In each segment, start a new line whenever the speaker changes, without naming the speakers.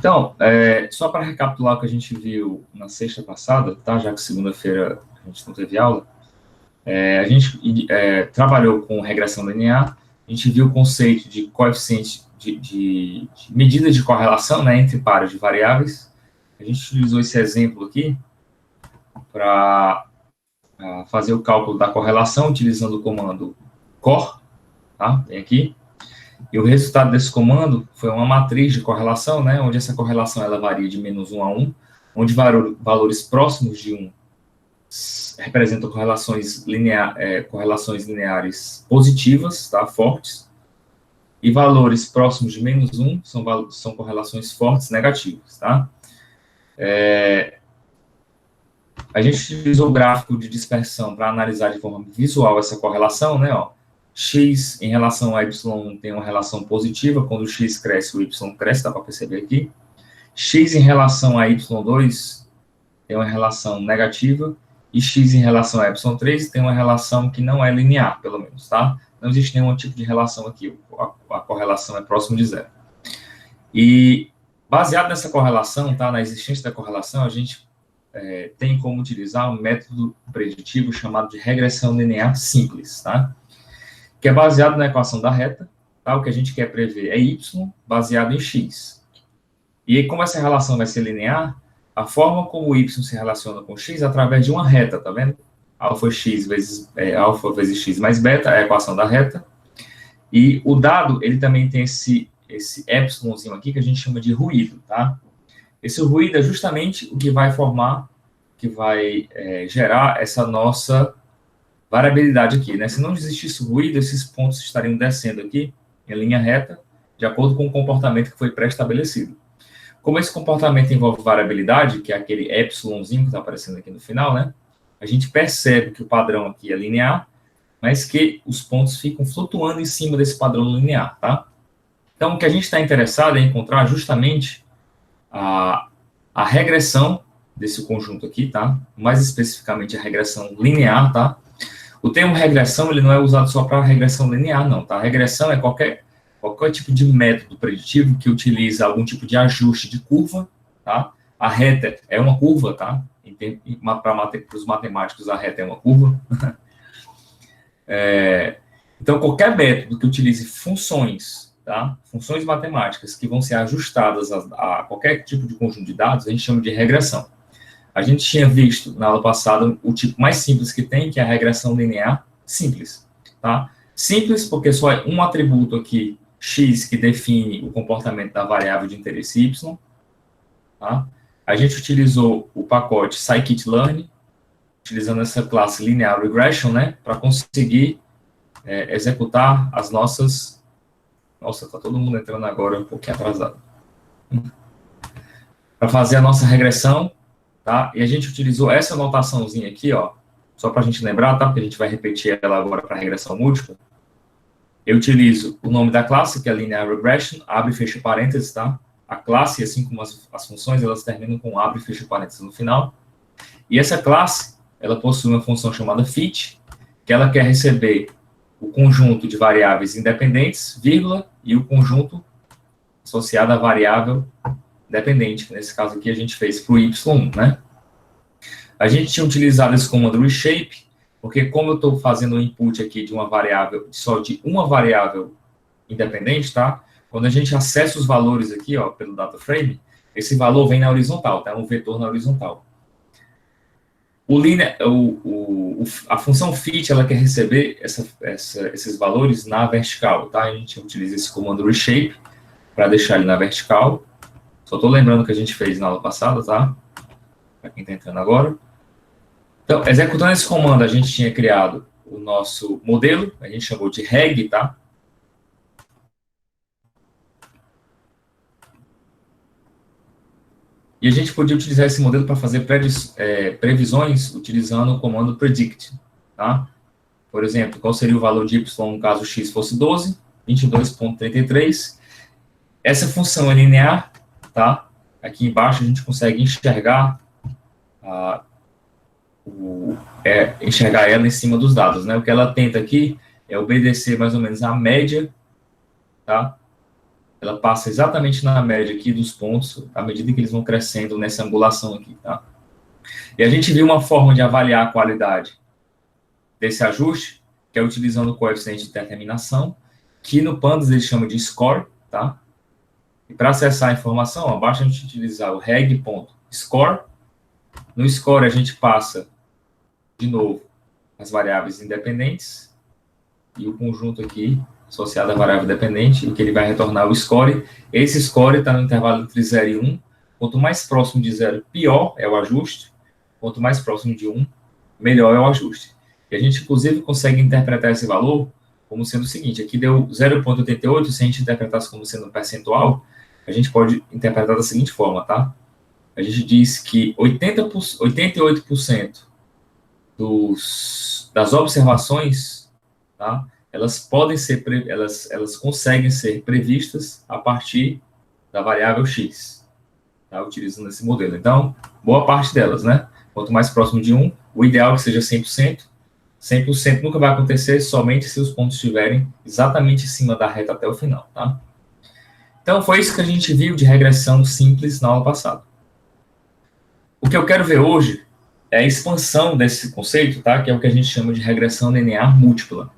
Então, só para recapitular o que a gente viu na sexta passada, tá? Já que segunda-feira a gente não teve aula, a gente trabalhou com regressão linear, a gente viu o conceito de coeficiente de medida de correlação, né, entre pares de variáveis. A gente utilizou esse exemplo aqui para fazer o cálculo da correlação utilizando o comando cor, tá? Tem aqui. E o resultado desse comando foi uma matriz de correlação, né, onde essa correlação ela varia de -1 a 1, onde valores próximos de 1 representam correlações lineares positivas, tá, fortes, e valores próximos de -1 são correlações fortes negativas, tá? A gente utilizou o gráfico de dispersão para analisar de forma visual essa correlação, né, ó. X em relação a Y tem uma relação positiva, quando o X cresce, o Y cresce, dá para perceber aqui. X em relação a Y2 tem uma relação negativa, e X em relação a Y3 tem uma relação que não é linear, pelo menos, tá? Não existe nenhum tipo de relação aqui, a correlação é próxima de zero. E, baseado nessa correlação, tá, na existência da correlação, a gente tem como utilizar um método preditivo chamado de regressão linear simples, tá? Que é baseado na equação da reta, tá? O que a gente quer prever é y baseado em x. E aí, como essa relação vai ser linear, a forma como o y se relaciona com x é através de uma reta, tá vendo? Alfa vezes x mais beta é a equação da reta. E o dado, ele também tem esse epsilonzinho aqui que a gente chama de ruído, tá? Esse ruído é justamente o que vai formar, que vai gerar essa nossa variabilidade aqui, né? Se não existisse ruído, esses pontos estariam descendo aqui em linha reta, de acordo com o comportamento que foi pré-estabelecido. Como esse comportamento envolve variabilidade, que é aquele epsilonzinho que está aparecendo aqui no final, né? A gente percebe que o padrão aqui é linear, mas que os pontos ficam flutuando em cima desse padrão linear, tá? Então, o que a gente está interessado é encontrar justamente a regressão desse conjunto aqui, tá? Mais especificamente a regressão linear, tá? O termo regressão, ele não é usado só para regressão linear, não, tá? Regressão é qualquer tipo de método preditivo que utiliza algum tipo de ajuste de curva, tá? A reta é uma curva, tá? Para os matemáticos, a reta é uma curva. Então, qualquer método que utilize funções, tá? Funções matemáticas que vão ser ajustadas a qualquer tipo de conjunto de dados, a gente chama de regressão. A gente tinha visto na aula passada o tipo mais simples que tem, que é a regressão linear simples, tá? Simples porque só é um atributo aqui, x, que define o comportamento da variável de interesse y, tá? A gente utilizou o pacote scikit-learn, utilizando essa classe linear regression, né, para conseguir executar as nossas... Nossa, tá todo mundo entrando agora um pouquinho atrasado. Para fazer a nossa regressão, tá? E a gente utilizou essa notaçãozinha aqui, ó, só para a gente lembrar, tá? Porque a gente vai repetir ela agora para regressão múltipla. Eu utilizo o nome da classe, que é linear regression, abre e fecha parênteses, tá? A classe, assim como as funções, elas terminam com abre e fecha parênteses no final. E essa classe, ela possui uma função chamada fit, que ela quer receber o conjunto de variáveis independentes, vírgula, e o conjunto associado à variável dependente, que nesse caso aqui a gente fez para o y1, né? A gente tinha utilizado esse comando reshape, porque como eu estou fazendo o input aqui de uma variável, só de uma variável independente, tá? Quando a gente acessa os valores aqui, ó, pelo data frame, esse valor vem na horizontal, tá? É um vetor na horizontal. A função fit, ela quer receber esses valores na vertical, tá? A gente utiliza esse comando reshape para deixar ele na vertical. Só estou lembrando que a gente fez na aula passada, tá? Para quem está entrando agora. Então, executando esse comando, a gente tinha criado o nosso modelo, a gente chamou de reg, tá? E a gente podia utilizar esse modelo para fazer previsões utilizando o comando predict, tá? Por exemplo, qual seria o valor de y caso x fosse 12, 22,33. Essa função é linear, tá? Aqui embaixo a gente consegue enxergar enxergar ela em cima dos dados, né? O que ela tenta aqui é obedecer mais ou menos a média, tá? ela passa exatamente na média aqui dos pontos, à medida que eles vão crescendo nessa angulação aqui, tá? E a gente viu uma forma de avaliar a qualidade desse ajuste, que é utilizando o coeficiente de determinação, que no Pandas ele chama de score, tá? E para acessar a informação, ó, basta a gente utilizar o reg.score. No score a gente passa, de novo, as variáveis independentes e o conjunto aqui associado à variável dependente, e que ele vai retornar o score. Esse score está no intervalo entre 0 e 1. Quanto mais próximo de 0, pior é o ajuste. Quanto mais próximo de 1, melhor é o ajuste. E a gente, inclusive, consegue interpretar esse valor como sendo o seguinte: aqui deu 0,88, se a gente interpretasse como sendo um percentual, a gente pode interpretar da seguinte forma, tá? A gente diz que 88% das observações, tá? Elas podem ser, elas conseguem ser previstas a partir da variável x, tá? Utilizando esse modelo. Então, boa parte delas, né? Quanto mais próximo de 1, o ideal é que seja 100%. 100% nunca vai acontecer somente se os pontos estiverem exatamente em cima da reta até o final, tá? Então, foi isso que a gente viu de regressão simples na aula passada. O que eu quero ver hoje é a expansão desse conceito, tá? Que é o que a gente chama de regressão linear múltipla.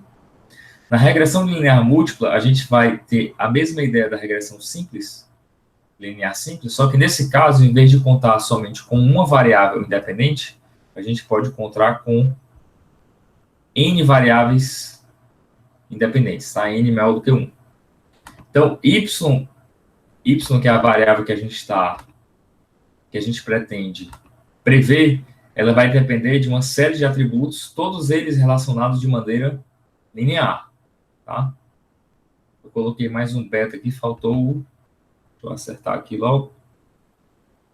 Na regressão linear múltipla, a gente vai ter a mesma ideia da regressão simples, linear simples, só que nesse caso, em vez de contar somente com uma variável independente, a gente pode contar com N variáveis independentes, tá? N maior do que 1. Então, y, que é a variável que a gente pretende prever, ela vai depender de uma série de atributos, todos eles relacionados de maneira linear, tá? Eu coloquei mais um beta aqui, faltou o... Deixa eu acertar aqui logo.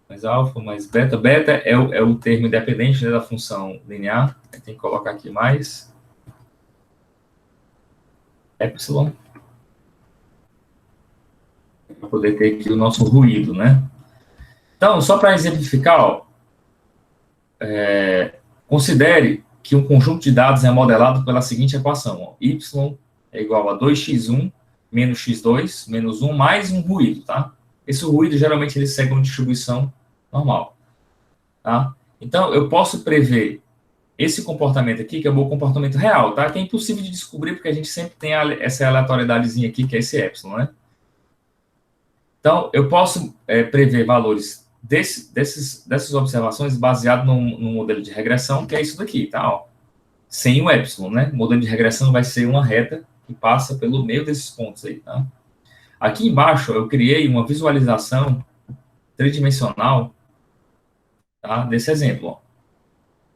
Mais alfa, mais beta. Beta é o termo independente, né, da função linear. Tem que colocar aqui mais epsilon, para poder ter aqui o nosso ruído, né? Então, só para exemplificar, ó, considere que um conjunto de dados é modelado pela seguinte equação, ó, y é igual a 2x1 menos x2 menos 1 mais um ruído, tá? Esse ruído, geralmente, ele segue uma distribuição normal, tá? Então, eu posso prever esse comportamento aqui, que é o meu comportamento real, tá? Que é impossível de descobrir, porque a gente sempre tem essa aleatoriedadezinha aqui, que é esse epsilon, né? Então, eu posso prever valores dessas observações baseado num modelo de regressão, que é isso daqui, tá? Ó, sem o epsilon, né? O modelo de regressão vai ser uma reta que passa pelo meio desses pontos aí, tá? Aqui embaixo, eu criei uma visualização tridimensional, tá? Desse exemplo, ó.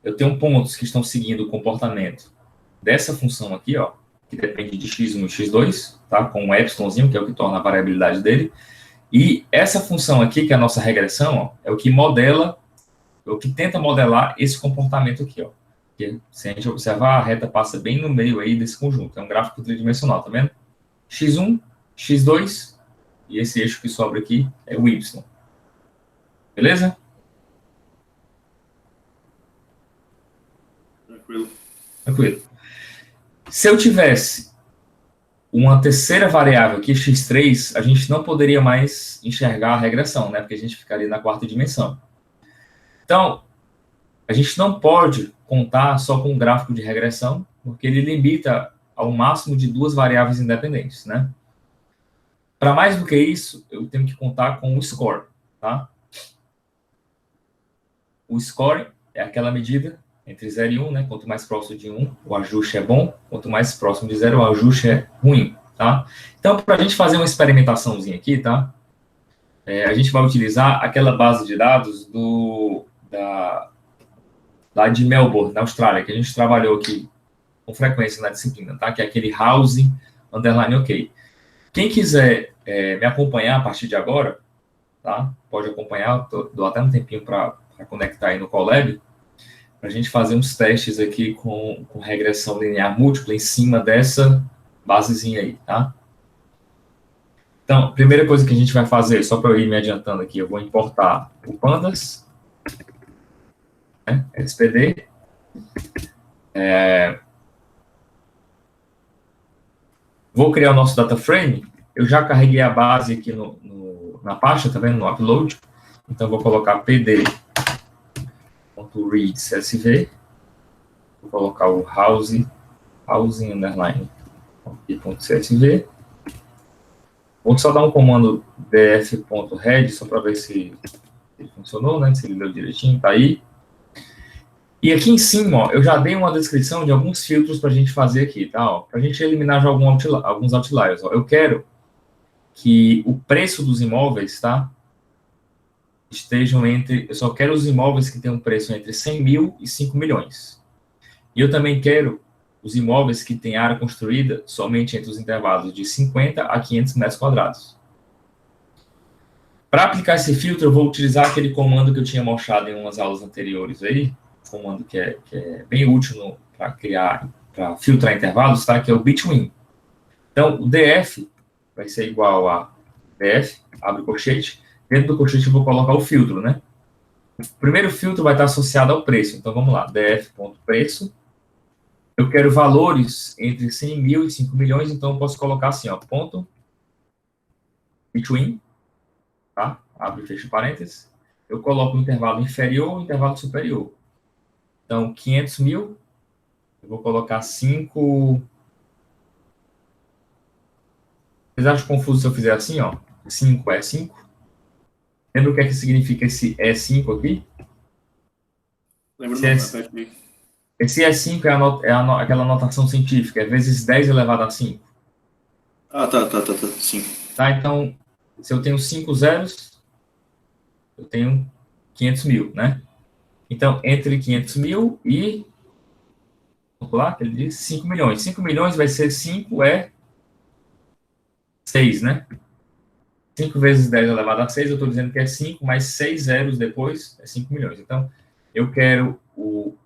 Eu tenho pontos que estão seguindo o comportamento dessa função aqui, ó, que depende de x1 e x2, tá? Com um epsilonzinho, que é o que torna a variabilidade dele. E essa função aqui, que é a nossa regressão, ó, é o que modela, é o que tenta modelar esse comportamento aqui, ó. Que, se a gente observar, a reta passa bem no meio aí desse conjunto. É um gráfico tridimensional, tá vendo? x1, x2, e esse eixo que sobra aqui é o y. Beleza? Tranquilo. Se eu tivesse uma terceira variável aqui, x3, a gente não poderia mais enxergar a regressão, né? Porque a gente ficaria na quarta dimensão. Então, a gente não pode contar só com um gráfico de regressão, porque ele limita ao máximo de duas variáveis independentes, né? Para mais do que isso, eu tenho que contar com o score, tá? O score é aquela medida entre 0 e 1, né? Quanto mais próximo de 1, o ajuste é bom. Quanto mais próximo de 0, o ajuste é ruim, tá? Então, para a gente fazer uma experimentaçãozinha aqui, tá? A gente vai utilizar aquela base de dados lá de Melbourne, na Austrália, que a gente trabalhou aqui com frequência na disciplina, tá? Que é aquele housing underline ok. Quem quiser me acompanhar a partir de agora, tá? Pode acompanhar, dou até um tempinho para conectar aí no Colab, para a gente fazer uns testes aqui com regressão linear múltipla em cima dessa basezinha aí, tá? Então, a primeira coisa que a gente vai fazer, só para eu ir me adiantando aqui, eu vou importar o Pandas, né, SPD, vou criar o nosso data frame, eu já carreguei a base aqui na pasta, tá vendo? No upload. Então, vou colocar pd.read.csv. Vou colocar o housing underline .csv. Vou só dar um comando df.read, só para ver se ele funcionou, né? Se ele deu direitinho, tá aí. E aqui em cima, ó, eu já dei uma descrição de alguns filtros para a gente fazer aqui, tá? Para a gente eliminar já alguns outliers. Ó. Eu quero que o preço dos imóveis, tá? Estejam entre... Eu só quero os imóveis que tenham um preço entre 100 mil e 5 milhões. E eu também quero os imóveis que têm área construída somente entre os intervalos de 50 a 500 metros quadrados. Para aplicar esse filtro, eu vou utilizar aquele comando que eu tinha mostrado em umas aulas anteriores aí, comando que é bem útil para filtrar intervalos, tá? Que é o between. Então, o df vai ser igual a df, abre o colchete, dentro do colchete eu vou colocar o filtro, né? O primeiro filtro vai estar associado ao preço, então vamos lá, df.preço, eu quero valores entre 100 mil e 5 milhões, então eu posso colocar assim, ó, ponto, between, tá? Abre e fecha parênteses, eu coloco o intervalo inferior ou intervalo superior. Então, 500 mil, eu vou colocar 5... Vocês acham confuso se eu fizer assim, ó? 5 é 5. Lembra o que é que significa esse E5 aqui?
Lembra não, repete.
Esse E5 aquela notação científica, é vezes 10 elevado a 5.
Ah, tá, sim.
Tá, então, se eu tenho 5 zeros, eu tenho 500 mil, né? Então, entre 500 mil e... Vamos lá, que ele diz 5 milhões. 5 milhões vai ser 5 é 6, né? 5 vezes 10 elevado a 6, eu estou dizendo que é 5, mais 6 zeros depois é 5 milhões. Então, eu quero o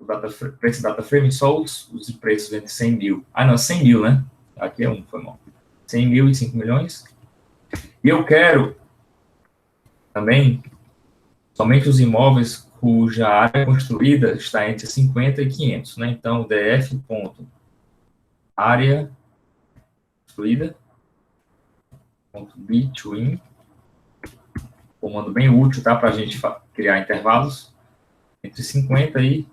preço data frame só os preços entre 100 mil. Ah, não, 100 mil, né? Aqui é um, foi mal. 100 mil e 5 milhões. E eu quero também somente os imóveis cuja área construída está entre 50 e 500, né? Então, df.área construída, .between, comando bem útil, tá? Para a gente criar intervalos entre 50 e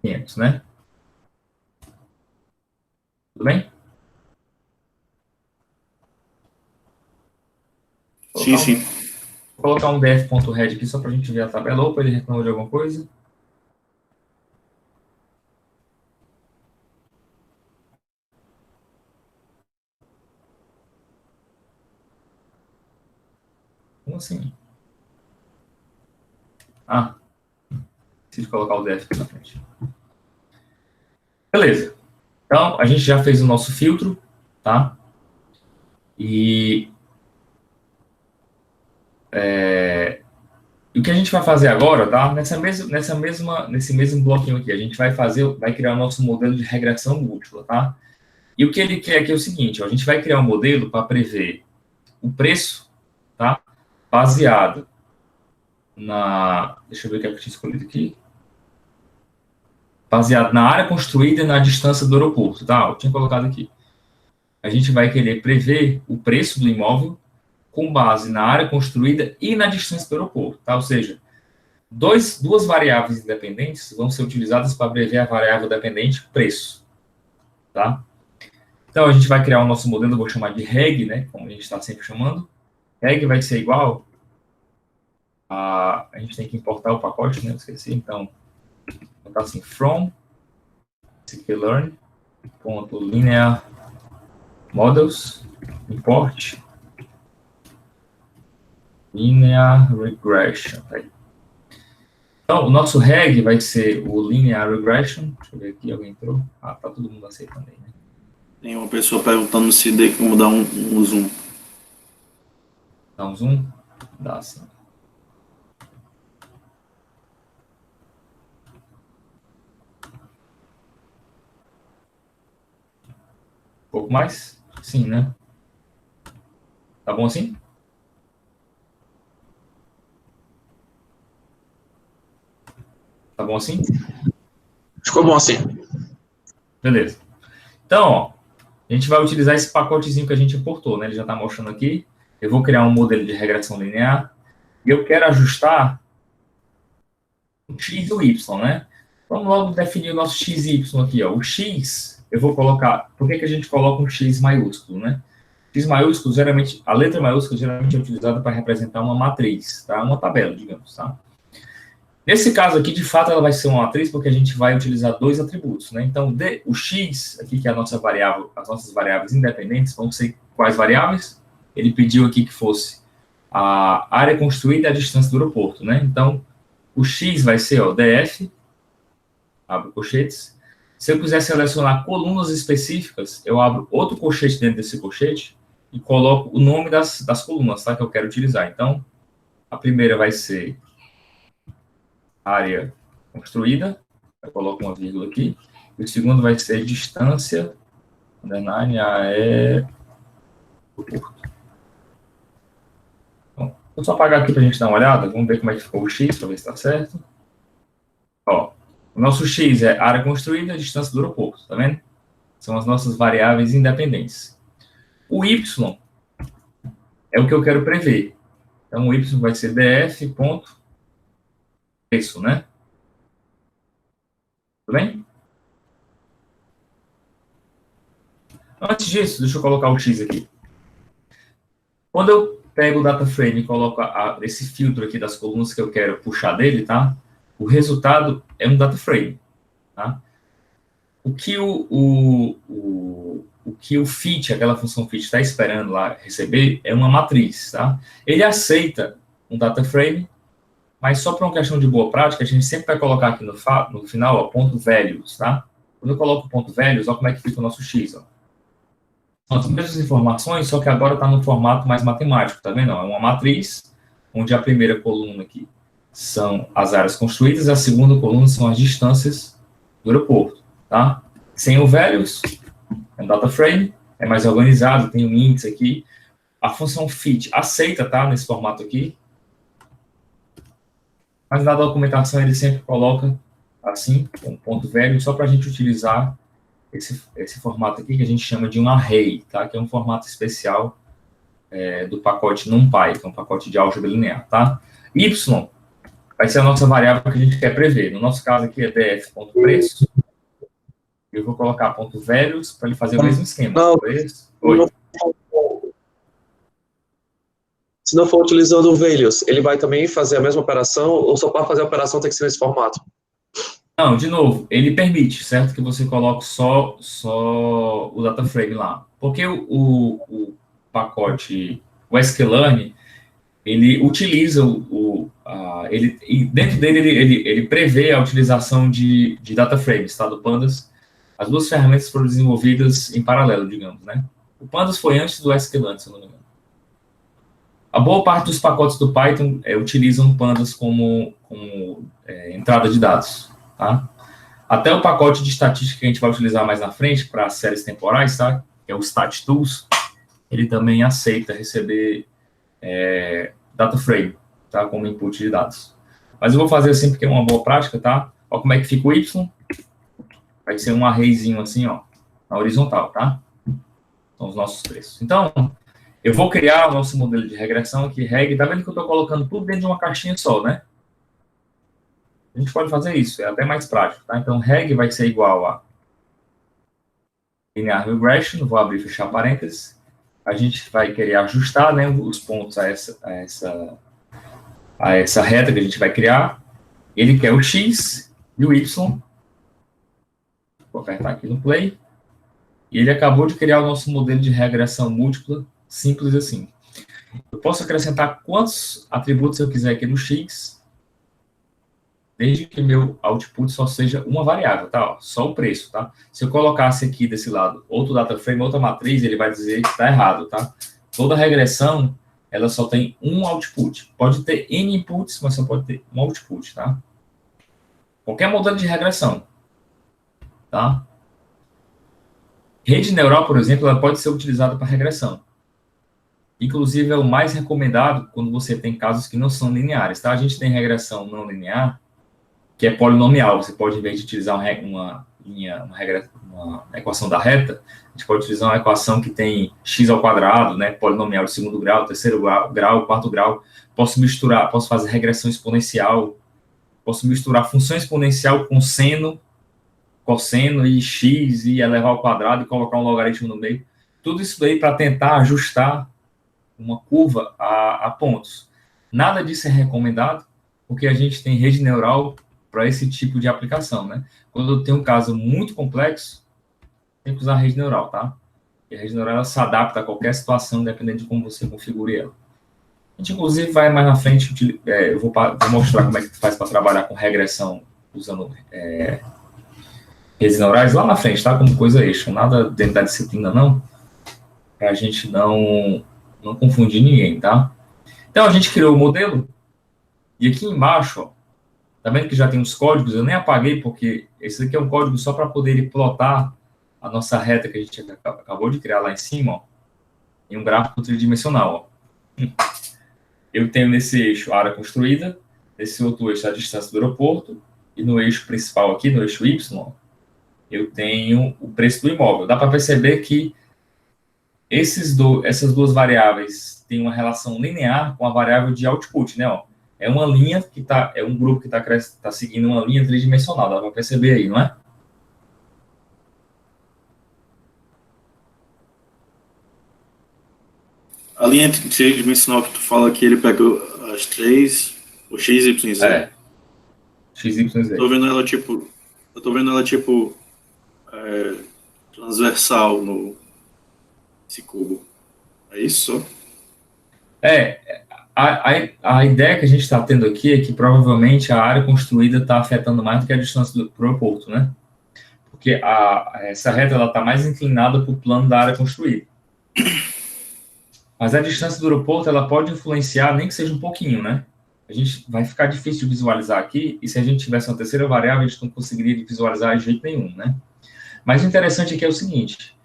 500, né? Tudo bem?
Sim.
Vou colocar um df.read aqui só para a gente ver a tabela. Opa, ele reclamou de alguma coisa. Como assim? Ah, preciso colocar o df aqui na frente. Beleza. Então, a gente já fez o nosso filtro, tá? E o que a gente vai fazer agora, tá? Nesse mesmo bloquinho aqui, a gente vai criar o nosso modelo de regressão múltipla, tá? E o que ele quer aqui é o seguinte, ó, a gente vai criar um modelo para prever o preço, tá? Baseado deixa eu ver o que eu tinha escolhido aqui. Baseado na área construída e na distância do aeroporto, tá? Eu tinha colocado aqui. A gente vai querer prever o preço do imóvel com base na área construída e na distância do aeroporto, tá? Ou seja, duas variáveis independentes vão ser utilizadas para prever a variável dependente preço, tá? Então, a gente vai criar o nosso modelo, eu vou chamar de reg, né? Como a gente está sempre chamando. Reg vai ser igual a gente tem que importar o pacote, né? Eu esqueci, então, vou botar assim, from scikit-learn.linear models import linear regression. Tá aí. Então, o nosso reg vai ser o linear regression. Deixa eu ver aqui, alguém entrou. Ah, tá todo mundo aceitando aí, né?
Tem uma pessoa perguntando se tem como dar um zoom.
Dá um zoom? Dá sim. Um pouco mais? Sim, né? Tá bom assim? Tá bom assim?
Ficou bom assim.
Beleza. Então, ó, A gente vai utilizar esse pacotezinho que a gente importou, né? Ele já está mostrando aqui. Eu vou criar um modelo de regressão linear e eu quero ajustar o x e o y, né? Vamos logo definir o nosso x e y aqui, ó. O x, eu vou colocar... Por que a gente coloca um x maiúsculo, né? X maiúsculo, geralmente... A letra maiúscula geralmente é utilizada para representar uma matriz, tá? Uma tabela, digamos, tá? Nesse caso aqui, de fato, ela vai ser uma matriz porque a gente vai utilizar dois atributos, né? Então, o x, aqui que é a nossa variável, as nossas variáveis independentes, vão ser quais variáveis? Ele pediu aqui que fosse a área construída e a distância do aeroporto, né? Então, o x vai ser, ó, df, abro colchetes. Se eu quiser selecionar colunas específicas, eu abro outro colchete dentro desse colchete e coloco o nome das colunas, tá? Que eu quero utilizar. Então, a primeira vai ser área construída, eu coloco uma vírgula aqui, e o segundo vai ser distância, underline, aeroporto. Então, vou só apagar aqui para a gente dar uma olhada, vamos ver como é que ficou o x, para ver se está certo. Ó, o nosso x é área construída, distância do aeroporto, tá vendo? São as nossas variáveis independentes. O y é o que eu quero prever. Então, o y vai ser df ponto preço, né? Tudo bem? Antes disso, deixa eu colocar o x aqui. Quando eu pego o data frame e coloco esse filtro aqui das colunas que eu quero puxar dele, tá? O resultado é um data frame, tá? O que o fit, aquela função fit, está esperando lá receber é uma matriz, tá? Ele aceita um data frame, mas só por uma questão de boa prática, a gente sempre vai colocar aqui no final, ó, ponto values, tá? Quando eu coloco ponto values, olha como é que fica o nosso x, ó. São as mesmas informações, só que agora está no formato mais matemático, tá vendo? É uma matriz, onde a primeira coluna aqui são as áreas construídas, a segunda coluna são as distâncias do aeroporto, tá? Sem o values, é um data frame, é mais organizado, tem um índice aqui. A função fit aceita, tá? Nesse formato aqui. Mas na documentação ele sempre coloca assim, um ponto velho, só para a gente utilizar esse formato aqui que a gente chama de um array, tá? Que é um formato especial do pacote NumPy, que é um pacote de álgebra linear, tá? Y vai ser a nossa variável que a gente quer prever. No nosso caso aqui é df.preço. Eu vou colocar ponto values para ele fazer o mesmo esquema.
Não,
Oi.
Se não for utilizando o values, ele vai também fazer a mesma operação, ou só para fazer a operação tem que ser nesse formato?
Não, de novo, ele permite, certo? Que você coloque só o data frame lá. Porque o pacote, o sklearn, ele utiliza dentro dele ele prevê a utilização de data frames, tá? Do Pandas. As duas ferramentas foram desenvolvidas em paralelo, digamos, né? O Pandas foi antes do sklearn, se eu não me engano. A boa parte dos pacotes do Python utilizam Pandas como entrada de dados, tá? Até o pacote de estatística que a gente vai utilizar mais na frente para séries temporais, tá? Que é o StatTools, ele também aceita receber data frame, tá? Como input de dados. Mas eu vou fazer assim porque é uma boa prática, tá? Olha como é que fica o Y. Vai ser um arrayzinho assim, ó, na horizontal, tá? São os nossos preços. Então, eu vou criar o nosso modelo de regressão aqui, reg. Tá vendo que eu estou colocando tudo dentro de uma caixinha só, né? A gente pode fazer isso, é até mais prático, tá? Então, reg vai ser igual a linear regression, vou abrir e fechar parênteses. A gente vai querer ajustar, né, os pontos a essa reta que a gente vai criar. Ele quer o x e o y. Vou apertar aqui no play. E ele acabou de criar o nosso modelo de regressão múltipla, simples assim. Eu posso acrescentar quantos atributos eu quiser aqui no x, desde que meu output só seja uma variável, tá? Ó, só o preço, tá? Se eu colocasse aqui desse lado outro data frame, outra matriz, ele vai dizer que está errado, tá? Toda regressão, ela só tem um output. Pode ter N inputs, mas só pode ter um output, tá? Qualquer modelo de regressão, tá? Rede neural, por exemplo, ela pode ser utilizada para regressão. Inclusive, é o mais recomendado quando você tem casos que não são lineares, tá? A gente tem regressão não linear, que é polinomial. Você pode, em vez de utilizar uma equação da reta, a gente pode utilizar uma equação que tem x ao quadrado, né, polinomial de segundo grau, terceiro grau, quarto grau. Posso misturar, posso fazer regressão exponencial, posso misturar função exponencial com seno, cosseno e x e elevar ao quadrado e colocar um logaritmo no meio. Tudo isso daí para tentar ajustar uma curva a pontos. Nada disso é recomendado, porque a gente tem rede neural para esse tipo de aplicação, né? Quando eu tenho um caso muito complexo, tem que usar a rede neural, tá? E a rede neural ela se adapta a qualquer situação, dependendo de como você configure ela. A gente, inclusive, vai mais na frente, eu vou mostrar como é que faz para trabalhar com regressão usando redes neurais lá na frente, tá? Como coisa extra, nada dentro da disciplina, não, para a gente não confundir ninguém, tá? Então, a gente criou o modelo, e aqui embaixo, ó, tá vendo que já tem uns códigos? Eu nem apaguei, porque esse aqui é um código só para poder plotar a nossa reta que a gente acabou de criar lá em cima, ó, em um gráfico tridimensional, ó. Eu tenho nesse eixo a área construída, nesse outro eixo a distância do aeroporto, e no eixo principal aqui, no eixo Y, eu tenho o preço do imóvel. Dá para perceber que essas duas variáveis têm uma relação linear com a variável de output, né? Ó. É uma linha que é um grupo que está seguindo uma linha tridimensional, dá para perceber aí, não é?
A linha tridimensional que tu fala que ele pega as três, o x, y e z.
É. X, y e z.
Eu tô vendo ela tipo transversal nesse cubo. É isso?
A ideia que a gente está tendo aqui é que provavelmente a área construída está afetando mais do que a distância para o aeroporto, né? Porque essa reta está mais inclinada para o plano da área construída. Mas a distância do aeroporto ela pode influenciar, nem que seja um pouquinho, né? A gente vai ficar difícil de visualizar aqui, e se a gente tivesse uma terceira variável, a gente não conseguiria visualizar de jeito nenhum, né? Mas o interessante aqui é o seguinte: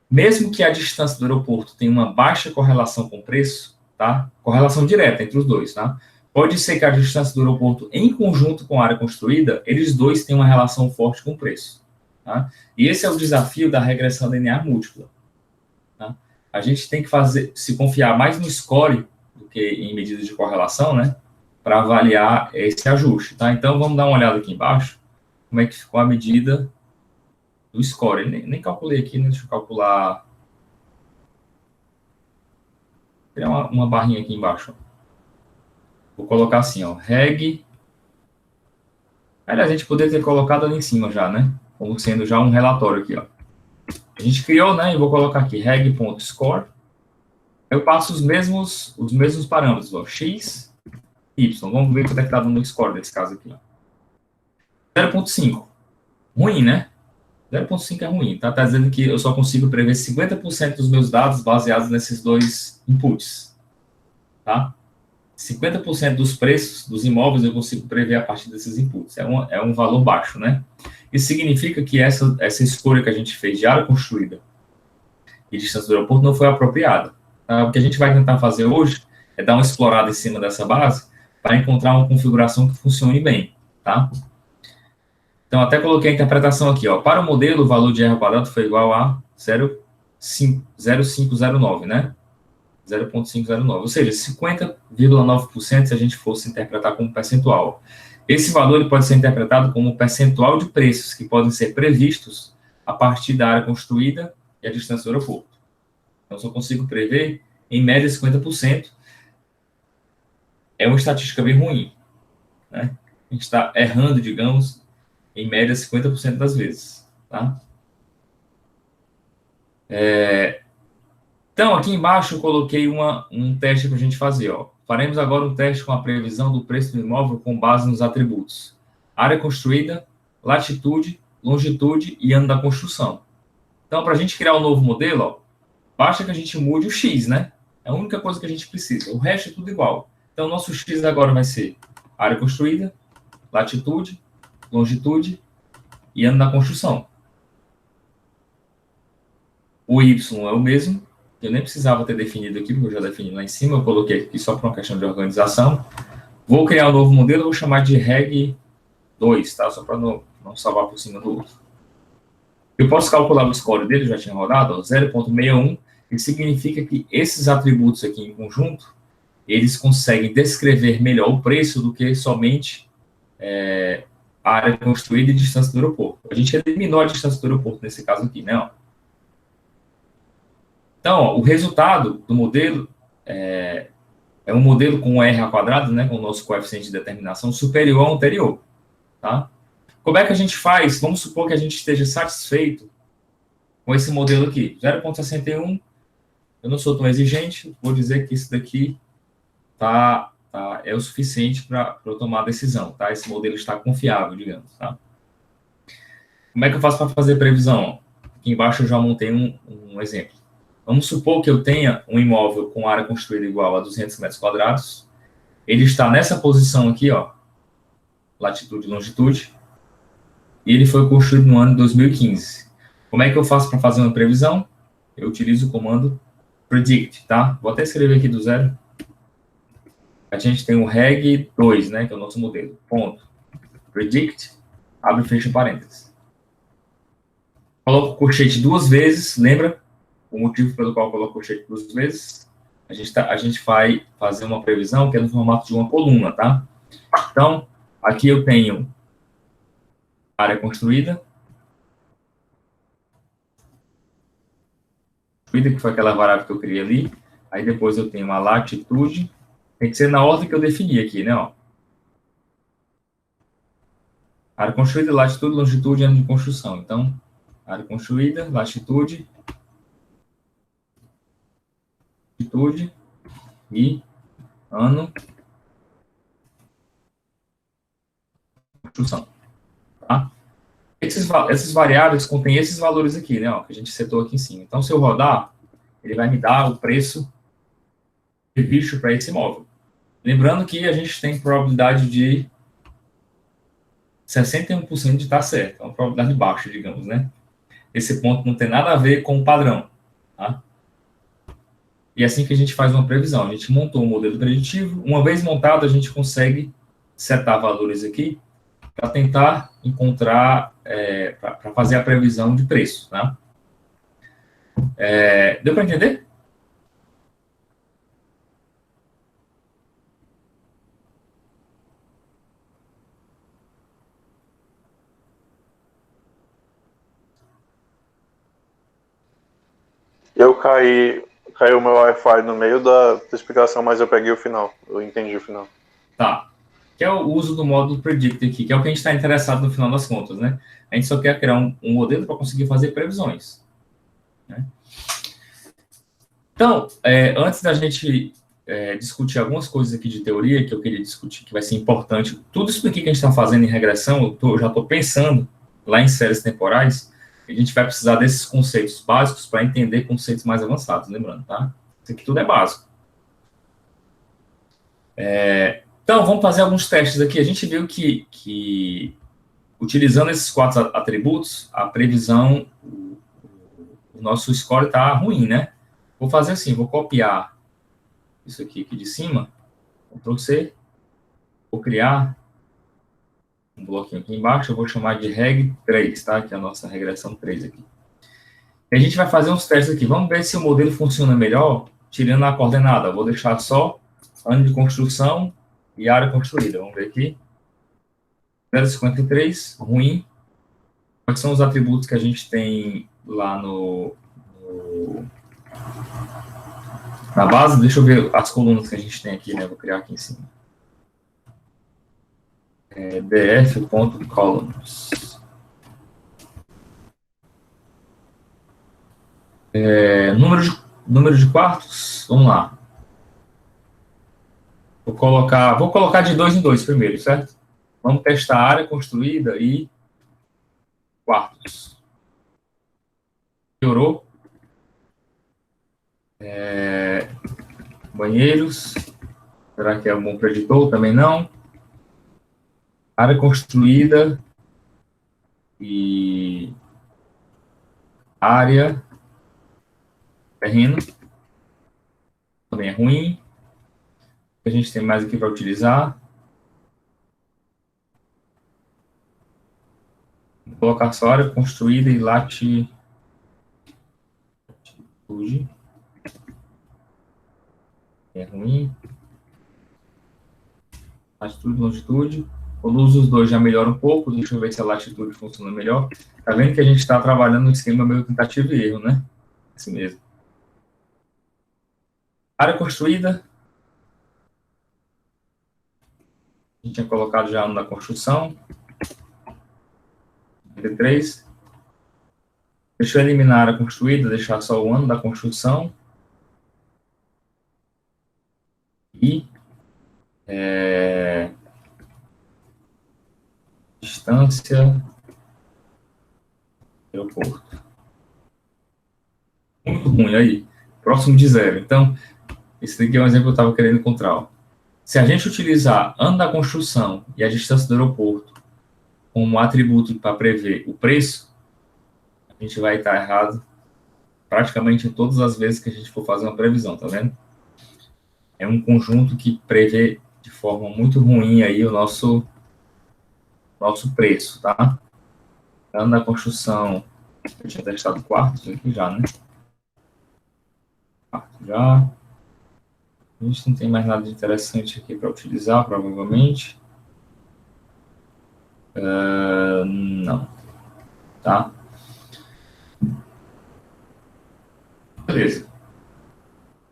mesmo que a distância do aeroporto tenha uma baixa correlação com o preço, tá? Correlação direta entre os dois, tá? Pode ser que a distância do aeroporto, em conjunto com a área construída, eles dois tenham uma relação forte com o preço, tá? E esse é o desafio da regressão linear múltipla, tá? A gente tem que se confiar mais no score do que em medidas de correlação, né? Para avaliar esse ajuste, tá? Então, vamos dar uma olhada aqui embaixo, como é que ficou a medida do score. Nem calculei aqui, né? Deixa eu calcular. Vou criar uma barrinha aqui embaixo. Vou colocar assim, ó, reg. Aliás, a gente poderia ter colocado ali em cima já, né? Como sendo já um relatório aqui, ó. A gente criou, né? E vou colocar aqui reg.score. Eu passo os mesmos parâmetros, ó, x, y. Vamos ver quanto é que está dando o score desse caso aqui, ó. 0.5. Ruim, né? 0.5 é ruim, tá? Tá dizendo que eu só consigo prever 50% dos meus dados baseados nesses dois inputs, tá? 50% dos preços dos imóveis eu consigo prever a partir desses inputs. É um valor baixo, né? Isso significa que essa escolha que a gente fez de área construída e distância do aeroporto não foi apropriada. Tá? O que a gente vai tentar fazer hoje é dar uma explorada em cima dessa base para encontrar uma configuração que funcione bem, tá? Então, até coloquei a interpretação aqui, ó. Para o modelo, o valor de R ao quadrado foi igual a 0,509, né? 0,509, ou seja, 50,9% se a gente fosse interpretar como percentual. Esse valor ele pode ser interpretado como percentual de preços que podem ser previstos a partir da área construída e a distância do aeroporto. Então, se eu consigo prever, em média, 50%. É uma estatística bem ruim, né? A gente está errando, digamos, em média, 50% das vezes, tá? Então, aqui embaixo eu coloquei um teste para a gente fazer, ó. Faremos agora um teste com a previsão do preço do imóvel com base nos atributos: área construída, latitude, longitude e ano da construção. Então, para a gente criar um novo modelo, ó, basta que a gente mude o x, né? É a única coisa que a gente precisa. O resto é tudo igual. Então, nosso x agora vai ser área construída, latitude, longitude e ano da construção. O y é o mesmo. Eu nem precisava ter definido aqui, porque eu já defini lá em cima. Eu coloquei aqui só para uma questão de organização. Vou criar um novo modelo, vou chamar de reg 2, tá? Só para não não salvar por cima do outro. Eu posso calcular o score dele, já tinha rodado, 0,61, que significa que esses atributos aqui em conjunto, eles conseguem descrever melhor o preço do que somente a área construída e distância do aeroporto. A gente eliminou a distância do aeroporto nesse caso aqui, né? Ó. Então, ó, o resultado do modelo é um modelo com R ao quadrado, né, com o nosso coeficiente de determinação superior ao anterior, tá? Como é que a gente faz? Vamos supor que a gente esteja satisfeito com esse modelo aqui, 0,61. Eu não sou tão exigente, vou dizer que isso daqui é o suficiente para eu tomar a decisão, tá? Esse modelo está confiável, digamos, tá? Como é que eu faço para fazer previsão? Aqui embaixo eu já montei um exemplo. Vamos supor que eu tenha um imóvel com área construída igual a 200 metros quadrados. Ele está nessa posição aqui, ó, latitude e longitude, e ele foi construído no ano de 2015. Como é que eu faço para fazer uma previsão? Eu utilizo o comando predict, tá? Vou até escrever aqui do zero. A gente tem o reg 2, né, que é o nosso modelo. Ponto. Predict, abre e fecha parênteses. Coloco o colchete 2 vezes, lembra? O motivo pelo qual eu coloco o colchete 2 vezes? A gente vai fazer uma previsão que é no formato de uma coluna, tá? Então, aqui eu tenho área construída, que foi aquela variável que eu criei ali. Aí depois eu tenho a latitude. Tem que ser na ordem que eu defini aqui, né? Ó. Área construída, latitude, longitude e ano de construção. Então, área construída, latitude, longitude e ano de construção. Tá? Essas variáveis contêm esses valores aqui, né? Ó, que a gente setou aqui em cima. Então, se eu rodar, ele vai me dar o preço previsto para esse imóvel. Lembrando que a gente tem probabilidade de 61% de estar certo. É uma probabilidade baixa, digamos, né? Esse ponto não tem nada a ver com o padrão, tá? E é assim que a gente faz uma previsão. A gente montou um modelo preditivo. Uma vez montado, a gente consegue setar valores aqui para tentar encontrar, para fazer a previsão de preço, tá? Deu para entender?
Caiu o meu Wi-Fi no meio da explicação, mas eu peguei o final, eu entendi o final.
Tá. Que é o uso do módulo predict aqui, que é o que a gente está interessado no final das contas, né? A gente só quer criar um modelo para conseguir fazer previsões, né? Então, antes da gente discutir algumas coisas aqui de teoria que eu queria discutir, que vai ser importante, tudo isso aqui que a gente está fazendo em regressão, eu já estou pensando lá em séries temporais, a gente vai precisar desses conceitos básicos para entender conceitos mais avançados, lembrando, tá? Isso aqui tudo é básico. Então, vamos fazer alguns testes aqui. A gente viu que utilizando esses 4 atributos, a previsão, o nosso score está ruim, né? Vou fazer assim, vou copiar isso aqui de cima, Ctrl+C, vou criar um bloquinho aqui embaixo, eu vou chamar de reg 3, tá? Que é a nossa regressão 3 aqui. E a gente vai fazer uns testes aqui. Vamos ver se o modelo funciona melhor tirando a coordenada. Eu vou deixar só ano de construção e área construída. Vamos ver aqui. 0,53, ruim. Quais são os atributos que a gente tem lá na base? Deixa eu ver as colunas que a gente tem aqui, né? Vou criar aqui em cima. df.columns. Número de quartos, vamos lá. Vou colocar de 2 em 2 primeiro, certo? Vamos testar a área construída e quartos. Piorou. Banheiros. Será que é um bom preditor? Também não. Área construída e área terreno. Também é ruim. O que a gente tem mais aqui para utilizar? Vou colocar só área construída e latitude. É ruim. Latitude e longitude. Quando uso os dois já melhora um pouco. Deixa eu ver se a latitude funciona melhor. Tá vendo que a gente está trabalhando no esquema meio tentativa e erro, né? Assim mesmo. Área construída. A gente tinha colocado já ano da construção. 93. Deixa eu eliminar a área construída, deixar só o ano da construção. E distância aeroporto. Muito ruim aí. Próximo de zero. Então, esse daqui é um exemplo que eu estava querendo encontrar. Ó. Se a gente utilizar ano da construção e a distância do aeroporto como atributo para prever o preço, a gente vai estar errado praticamente em todas as vezes que a gente for fazer uma previsão, tá vendo? É um conjunto que prevê de forma muito ruim aí o nosso preço, tá? Ano da construção, eu tinha testado quartos aqui já, né? Quarto já. A gente não tem mais nada de interessante aqui para utilizar, provavelmente. Não. Tá? Beleza.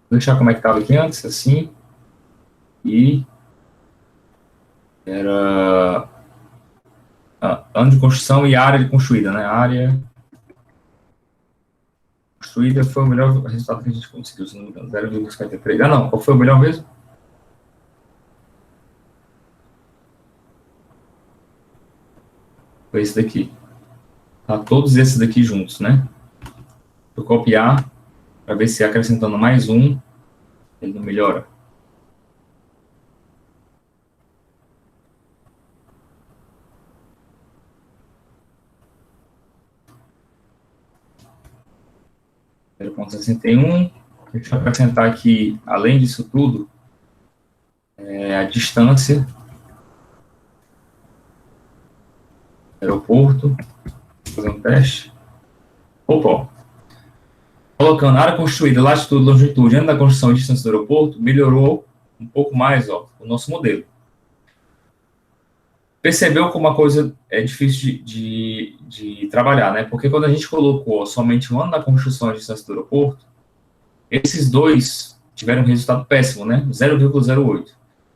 Vou deixar como é que estava aqui antes, assim. E era ano de construção e área de construída, né? Área construída foi o melhor resultado que a gente conseguiu, se não me engano, 0,53. Ah, não, qual foi o melhor mesmo? Foi esse daqui. Tá, todos esses daqui juntos, né? Vou copiar para ver se acrescentando mais um, ele não melhora. Ponto 61. Deixa eu acrescentar aqui, além disso tudo, a distância aeroporto. Vou fazer um teste. Opa! Colocando área construída, latitude, longitude, ano da construção e distância do aeroporto, melhorou um pouco mais, ó, o nosso modelo. Percebeu como uma coisa é difícil de trabalhar, né? Porque quando a gente colocou somente o ano da construção e a distância do aeroporto, esses dois tiveram um resultado péssimo, né? 0,08.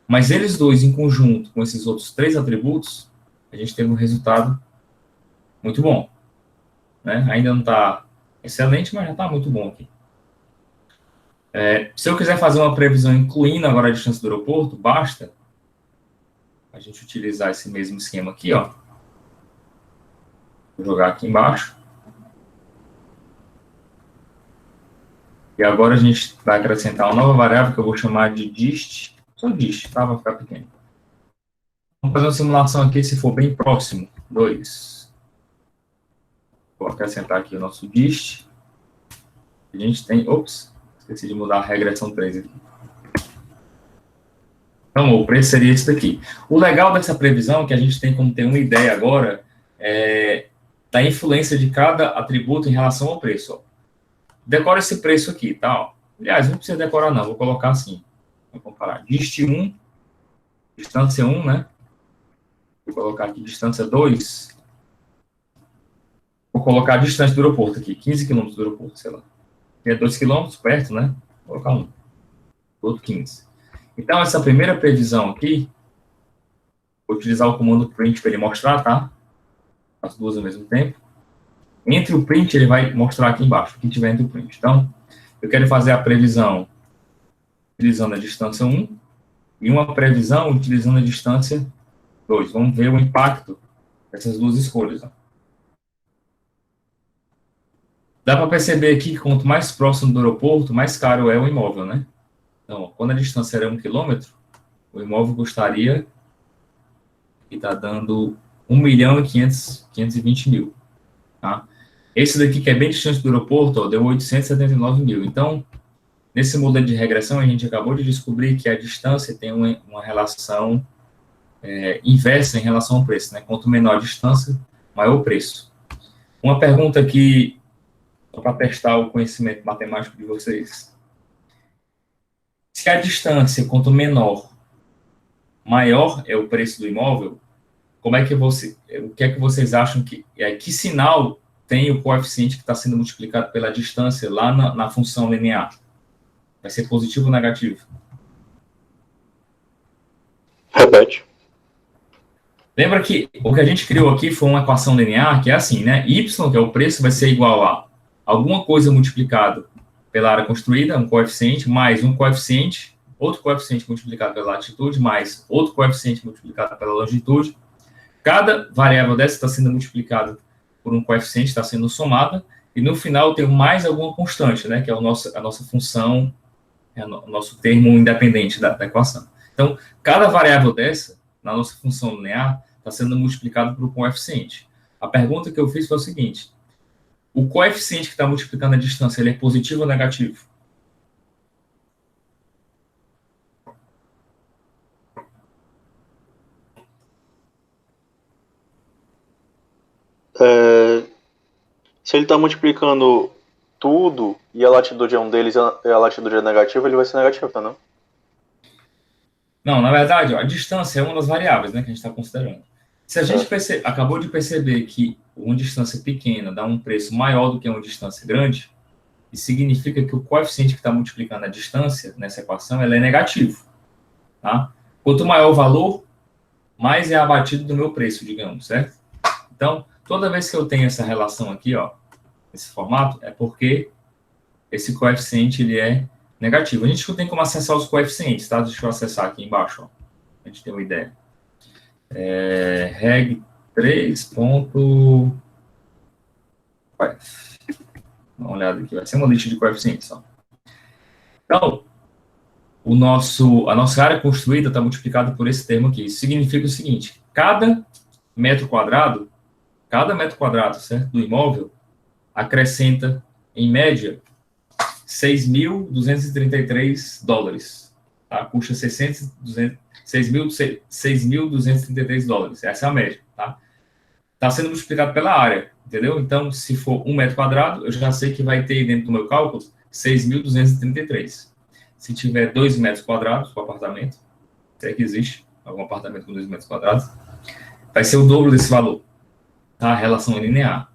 Mas eles dois, em conjunto com esses outros três atributos, a gente teve um resultado muito bom. Né? Ainda não está excelente, mas já está muito bom aqui. Se eu quiser fazer uma previsão incluindo agora a distância do aeroporto, basta a gente utilizar esse mesmo esquema aqui, ó. Vou jogar aqui embaixo. E agora a gente vai acrescentar uma nova variável que eu vou chamar de dist. Só dist, tá? Vai ficar pequeno. Vamos fazer uma simulação aqui, se for bem próximo. 2. Vou acrescentar aqui o nosso dist. A gente tem... Ops, esqueci de mudar a regressão 3 aqui. Então, o preço seria esse daqui. O legal dessa previsão é que a gente tem como ter uma ideia agora da influência de cada atributo em relação ao preço. Ó. Decora esse preço aqui, tá? Ó. Aliás, não precisa decorar não, vou colocar assim. Vou comparar. Dist 1, distância 1, né? Vou colocar aqui distância 2. Vou colocar a distância do aeroporto aqui, 15 km do aeroporto, sei lá. É 2 km perto, né? Vou colocar 1. Outro 15. Então, essa primeira previsão aqui, vou utilizar o comando print para ele mostrar, tá? As duas ao mesmo tempo. Entre o print, ele vai mostrar aqui embaixo, o que tiver entre o print. Então, eu quero fazer a previsão utilizando a distância 1 e uma previsão utilizando a distância 2. Vamos ver o impacto dessas duas escolhas. Ó. Dá para perceber aqui que quanto mais próximo do aeroporto, mais caro é o imóvel, né? Então, quando a distância era 1 km, o imóvel custaria, e está dando 1.520.000. Tá? Esse daqui, que é bem distante do aeroporto, ó, deu 879 mil. Então, nesse modelo de regressão, a gente acabou de descobrir que a distância tem uma relação inversa em relação ao preço. Né? Quanto menor a distância, maior o preço. Uma pergunta aqui, só para testar o conhecimento matemático de vocês. Se a distância, quanto menor, maior é o preço do imóvel, o que é que vocês acham que sinal tem o coeficiente que está sendo multiplicado pela distância lá na função linear? Vai ser positivo ou negativo?
Repete.
Lembra que o que a gente criou aqui foi uma equação linear que é assim, né? Y, que é o preço, vai ser igual a alguma coisa multiplicado pela área construída, um coeficiente, mais um coeficiente, outro coeficiente multiplicado pela latitude, mais outro coeficiente multiplicado pela longitude. Cada variável dessa está sendo multiplicada por um coeficiente, está sendo somada, e no final tem mais alguma constante, né? Que é a nossa função, o nosso termo independente da equação. Então, cada variável dessa, na nossa função linear, está sendo multiplicado por um coeficiente. A pergunta que eu fiz foi o seguinte: o coeficiente que está multiplicando a distância, ele é positivo ou negativo?
Se ele está multiplicando tudo e a latitude é um deles e a latitude é negativa, ele vai ser negativo, tá não?
Não, na verdade, a distância é uma das variáveis, né, que a gente está considerando. Se a gente acabou de perceber que uma distância pequena dá um preço maior do que uma distância grande, isso significa que o coeficiente que está multiplicando a distância nessa equação ele é negativo. Tá? Quanto maior o valor, mais é abatido do meu preço, digamos, certo? Então, toda vez que eu tenho essa relação aqui, ó, esse formato, é porque esse coeficiente ele é negativo. A gente não tem como acessar os coeficientes, tá? Deixa eu acessar aqui embaixo, ó, a gente tem uma ideia. Reg 3. Dá uma olhada aqui, vai ser uma lista de coeficientes, ó. Então, a nossa área construída está multiplicada por esse termo aqui. Isso significa o seguinte: cada metro quadrado, certo, do imóvel acrescenta, em média, $6.233. Tá? Custa $6.233. Essa é a média. Tá? Está sendo multiplicado pela área, entendeu? Então, se for 1 metro quadrado, eu já sei que vai ter dentro do meu cálculo 6.233. Se tiver 2 metros quadrados o apartamento, se é que existe algum apartamento com 2 metros quadrados, vai ser o dobro desse valor. Tá? A relação é linear.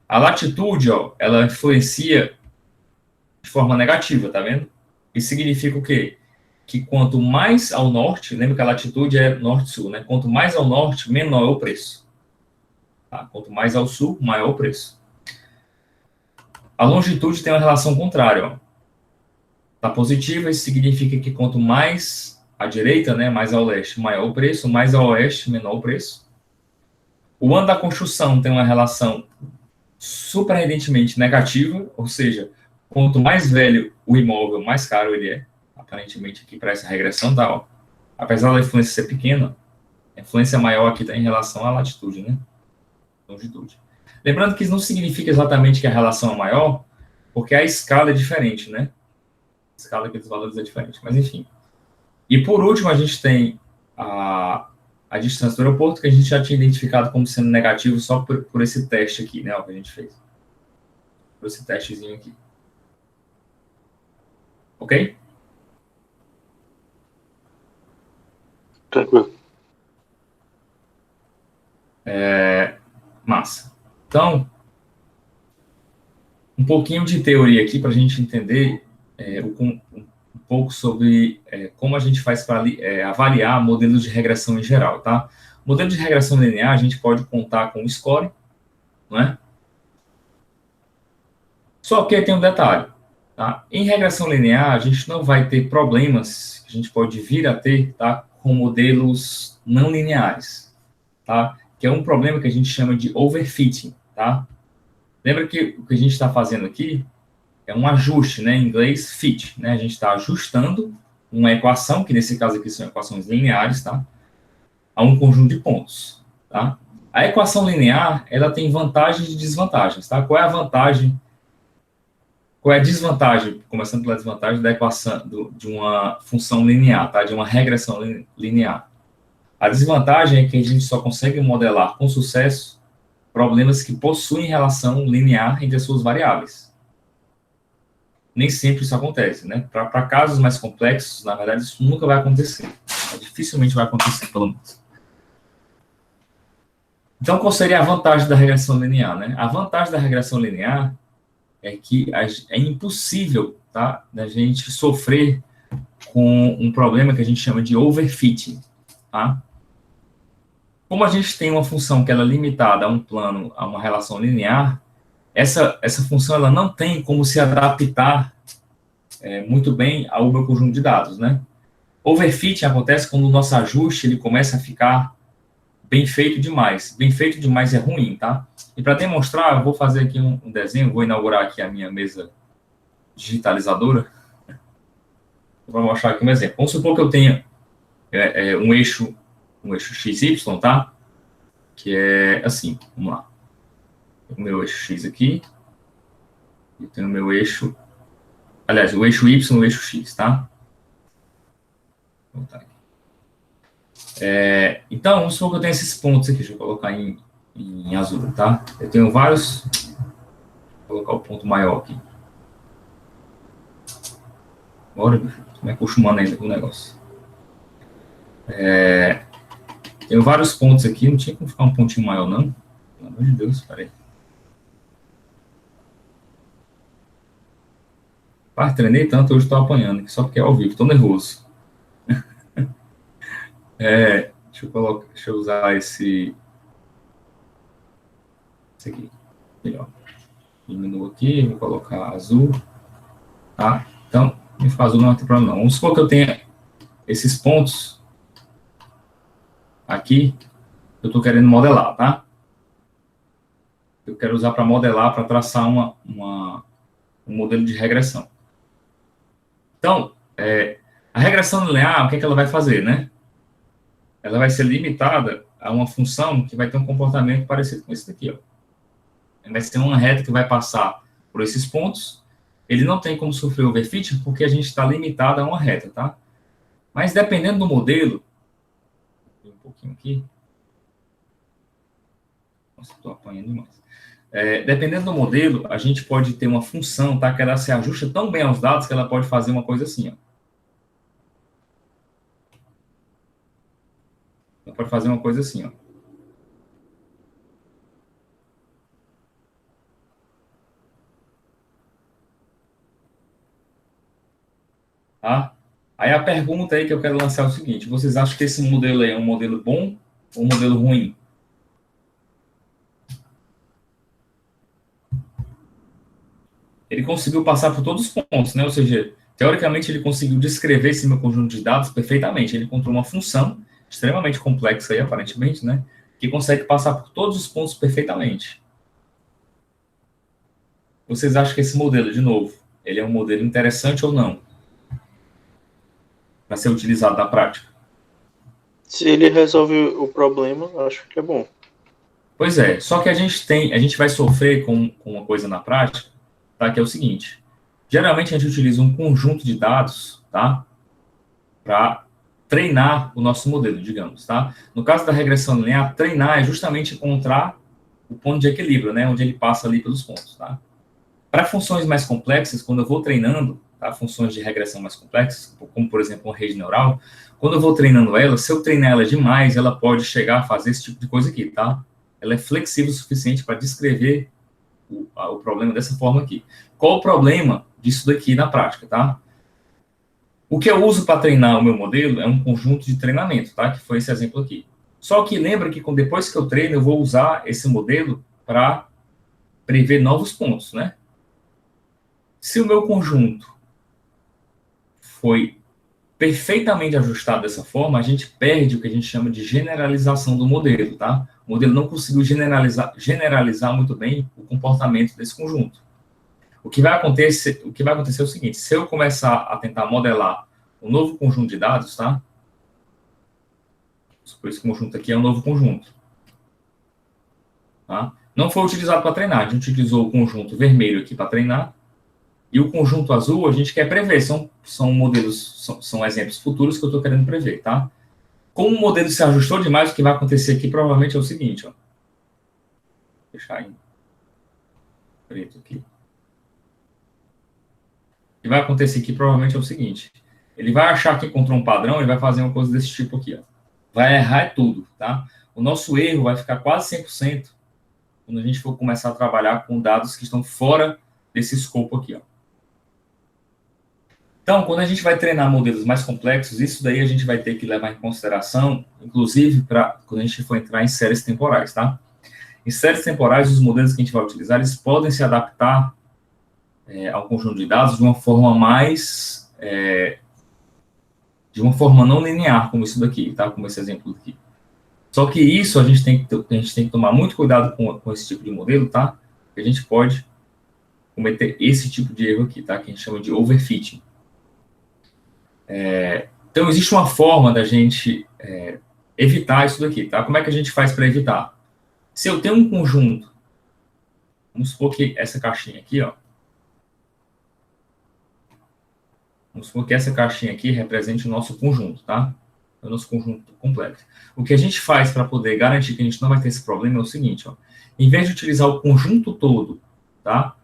A latitude, ó, ela influencia de forma negativa, tá vendo? Isso significa o quê? Que quanto mais ao norte, lembra que a latitude é norte-sul, né? Quanto mais ao norte, menor é o preço. Tá? Quanto mais ao sul, maior o preço. A longitude tem uma relação contrária, ó. Tá positiva, isso significa que quanto mais à direita, né, mais ao leste, maior o preço, mais ao oeste, menor o preço. O ano da construção tem uma relação surpreendentemente negativa, ou seja, quanto mais velho o imóvel, mais caro ele é. Aparentemente aqui para essa regressão, tá, ó. Apesar da influência ser pequena, a influência maior aqui está em relação à latitude, né? Longitude. Lembrando que isso não significa exatamente que a relação é maior, porque a escala é diferente, né? A escala aqui dos valores é diferente, mas enfim. E por último, a gente tem a distância do aeroporto, que a gente já tinha identificado como sendo negativo só por esse teste aqui, né? O que a gente fez. Por esse testezinho aqui. Ok?
Tranquilo.
Massa. Então, um pouquinho de teoria aqui para a gente entender um pouco sobre como a gente faz para avaliar modelos de regressão em geral, tá? Modelo de regressão linear, a gente pode contar com o score, não é? Só que tem um detalhe, tá? Em regressão linear, a gente não vai ter problemas que a gente pode vir a ter, tá? Com modelos não lineares, tá? Que é um problema que a gente chama de overfitting, tá? Lembra que o que a gente está fazendo aqui é um ajuste, né? Em inglês, fit, né? A gente está ajustando uma equação, que nesse caso aqui são equações lineares, tá? A um conjunto de pontos, tá? A equação linear, ela tem vantagens e desvantagens, tá? Qual é a vantagem? Qual é a desvantagem, começando pela desvantagem da equação de uma função linear, tá? De uma regressão linear. A desvantagem é que a gente só consegue modelar com sucesso problemas que possuem relação linear entre as suas variáveis. Nem sempre isso acontece, né? Para casos mais complexos, na verdade, isso nunca vai acontecer. Dificilmente vai acontecer, pelo menos. Então, qual seria a vantagem da regressão linear, né? A vantagem da regressão linear é que é impossível, tá, da gente sofrer com um problema que a gente chama de overfitting, tá? Como a gente tem uma função que ela é limitada a um plano, a uma relação linear, essa função ela não tem como se adaptar muito bem ao meu conjunto de dados, né? Overfitting acontece quando o nosso ajuste ele começa a ficar bem feito demais. Bem feito demais é ruim, tá? E para demonstrar, eu vou fazer aqui um desenho, vou inaugurar aqui a minha mesa digitalizadora. Vou mostrar aqui um exemplo. Vamos supor que eu tenha um eixo XY, tá? Que é assim, vamos lá. O meu eixo X aqui. E tenho o meu eixo... Aliás, o eixo Y e o eixo X, tá? Vou botar aqui. Então, vamos supor que eu tenho esses pontos aqui. Deixa eu colocar em azul, tá? Eu tenho vários... Vou colocar o ponto maior aqui. Bora, estou me acostumando ainda com o negócio. Tenho vários pontos aqui. Não tinha como ficar um pontinho maior, não. Pelo amor de Deus, peraí. Treinei tanto, hoje estou apanhando, só porque é ao vivo, estou nervoso. Deixa eu usar esse aqui, melhor. Diminuo aqui, vou colocar azul, tá? Então, me faz azul não tem problema não. Vamos supor que eu tenha esses pontos aqui, que eu estou querendo modelar, tá? Eu quero usar para modelar, para traçar um modelo de regressão. Então, a regressão linear, o que ela vai fazer, né? Ela vai ser limitada a uma função que vai ter um comportamento parecido com esse daqui, ó. Vai ser uma reta que vai passar por esses pontos. Ele não tem como sofrer overfitting porque a gente está limitado a uma reta, tá? Mas dependendo do modelo, um pouquinho aqui. Nossa, estou apanhando demais. Dependendo do modelo, a gente pode ter uma função, tá? Que ela se ajusta tão bem aos dados que ela pode fazer uma coisa assim, ó. Ela pode fazer uma coisa assim, ó. Tá? Aí a pergunta aí que eu quero lançar é o seguinte: vocês acham que esse modelo aí é um modelo bom ou um modelo ruim? Ele conseguiu passar por todos os pontos, né? Ou seja, teoricamente ele conseguiu descrever esse meu conjunto de dados perfeitamente. Ele encontrou uma função extremamente complexa aí, aparentemente, né? Que consegue passar por todos os pontos perfeitamente. Vocês acham que esse modelo, de novo, ele é um modelo interessante ou não? Para ser utilizado na prática?
Se ele resolve o problema, acho que é bom.
Pois é, só que a gente vai sofrer com uma coisa na prática, tá? Que é o seguinte: geralmente a gente utiliza um conjunto de dados, tá? Para treinar o nosso modelo, digamos, tá? No caso da regressão linear, treinar é justamente encontrar o ponto de equilíbrio, né? Onde ele passa ali pelos pontos, tá? Para funções mais complexas, quando eu vou treinando, tá? Funções de regressão mais complexas, como, por exemplo, uma rede neural, quando eu vou treinando ela, se eu treinar ela demais, ela pode chegar a fazer esse tipo de coisa aqui, tá? Ela é flexível o suficiente para descrever o problema dessa forma aqui. Qual o problema disso daqui na prática, tá? O que eu uso para treinar o meu modelo é um conjunto de treinamento, tá? Que foi esse exemplo aqui. Só que lembra que depois que eu treino, eu vou usar esse modelo para prever novos pontos, né? Se o meu conjunto foi perfeitamente ajustado dessa forma, a gente perde o que a gente chama de generalização do modelo, tá? O modelo não conseguiu generalizar muito bem o comportamento desse conjunto. O que vai acontecer é o seguinte: se eu começar a tentar modelar um novo conjunto de dados, tá? Esse conjunto aqui é um novo conjunto. Tá? Não foi utilizado para treinar, a gente utilizou o conjunto vermelho aqui para treinar, e o conjunto azul a gente quer prever, são modelos, são exemplos futuros que eu estou querendo prever, tá? Como o modelo se ajustou demais, o que vai acontecer aqui provavelmente é o seguinte, ó. deixar em preto aqui. O que vai acontecer aqui provavelmente é o seguinte. Ele vai achar que encontrou um padrão e vai fazer uma coisa desse tipo aqui, ó. Vai errar tudo, tá? O nosso erro vai ficar quase 100% quando a gente for começar a trabalhar com dados que estão fora desse escopo aqui, ó. Então, quando a gente vai treinar modelos mais complexos, isso daí a gente vai ter que levar em consideração, inclusive, para quando a gente for entrar em séries temporais, tá? Em séries temporais, os modelos que a gente vai utilizar, eles podem se adaptar ao conjunto de dados de uma forma mais... de uma forma não linear, como isso daqui, tá? Como esse exemplo aqui. Só que isso a gente tem que tomar muito cuidado com esse tipo de modelo, tá? Porque a gente pode cometer esse tipo de erro aqui, tá? Que a gente chama de overfitting. Então, existe uma forma da gente evitar isso daqui, tá? Como é que a gente faz para evitar? Se eu tenho um conjunto, vamos supor que essa caixinha aqui, ó, vamos supor que essa caixinha aqui represente o nosso conjunto, tá? O nosso conjunto completo. O que a gente faz para poder garantir que a gente não vai ter esse problema é o seguinte, ó. Em vez de utilizar o conjunto todo, tá?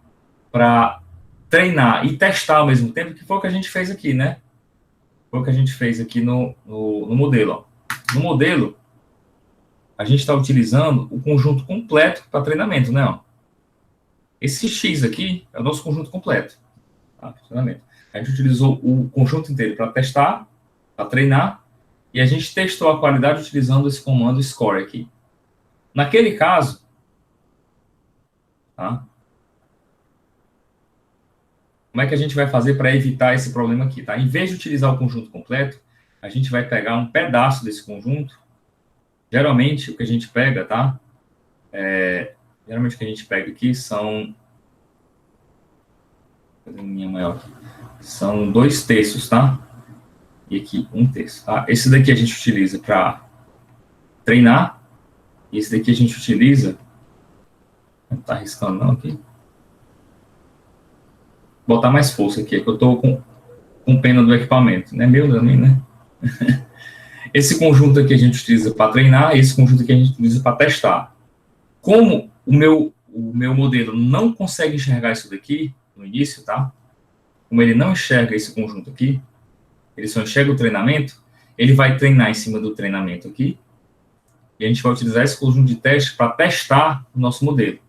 Para treinar e testar ao mesmo tempo, que foi o que a gente fez aqui, né? Foi o que a gente fez aqui no modelo, ó. No modelo, a gente está utilizando o conjunto completo para treinamento, né? Ó. Esse X aqui é o nosso conjunto completo. Tá? Treinamento. A gente utilizou o conjunto inteiro para testar, para treinar, e a gente testou a qualidade utilizando esse comando score aqui. Naquele caso, tá? Como é que a gente vai fazer para evitar esse problema aqui? Tá? Em vez de utilizar o conjunto completo, a gente vai pegar um pedaço desse conjunto. Geralmente, o que a gente pega, tá? Geralmente, o que a gente pega aqui são... Vou fazer uma linha maior aqui. São 2/3, tá? E aqui, 1/3. Tá? Esse daqui a gente utiliza para treinar. E esse daqui a gente utiliza... Não tá arriscando não aqui. Botar mais força aqui, é que eu tô com pena do equipamento. Não é meu também, né? Esse conjunto aqui a gente utiliza para treinar, e esse conjunto aqui a gente utiliza para testar. Como o meu modelo não consegue enxergar isso daqui no início, tá? Como ele não enxerga esse conjunto aqui, ele só enxerga o treinamento, ele vai treinar em cima do treinamento aqui, e a gente vai utilizar esse conjunto de testes para testar o nosso modelo.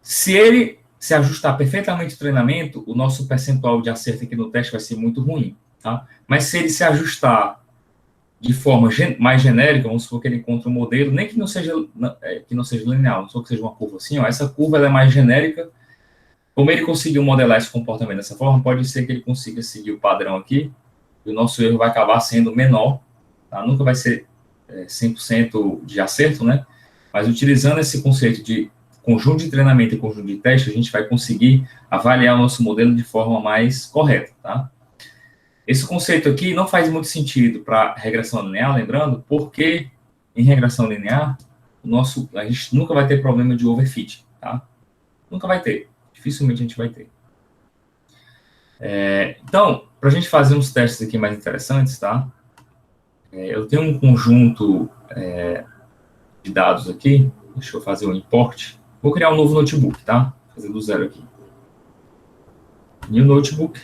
Se ele se ajustar perfeitamente ao treinamento, o nosso percentual de acerto aqui no teste vai ser muito ruim, tá? Mas se ele se ajustar de forma mais genérica, vamos supor que ele encontre um modelo, nem que não seja linear, vamos supor que seja uma curva assim, ó, essa curva ela é mais genérica. Como ele conseguiu modelar esse comportamento dessa forma, pode ser que ele consiga seguir o padrão aqui, e o nosso erro vai acabar sendo menor, tá? Nunca vai ser 100% de acerto, né? Mas utilizando esse conceito de conjunto de treinamento e conjunto de teste, a gente vai conseguir avaliar o nosso modelo de forma mais correta, tá? Esse conceito aqui não faz muito sentido para regressão linear, lembrando, porque em regressão linear, a gente nunca vai ter problema de overfit, tá? Nunca vai ter. Dificilmente a gente vai ter. Então, para a gente fazer uns testes aqui mais interessantes, tá? Eu tenho um conjunto de dados aqui. Deixa eu fazer um import. Vou criar um novo notebook, tá? Vou fazer do zero aqui. New notebook.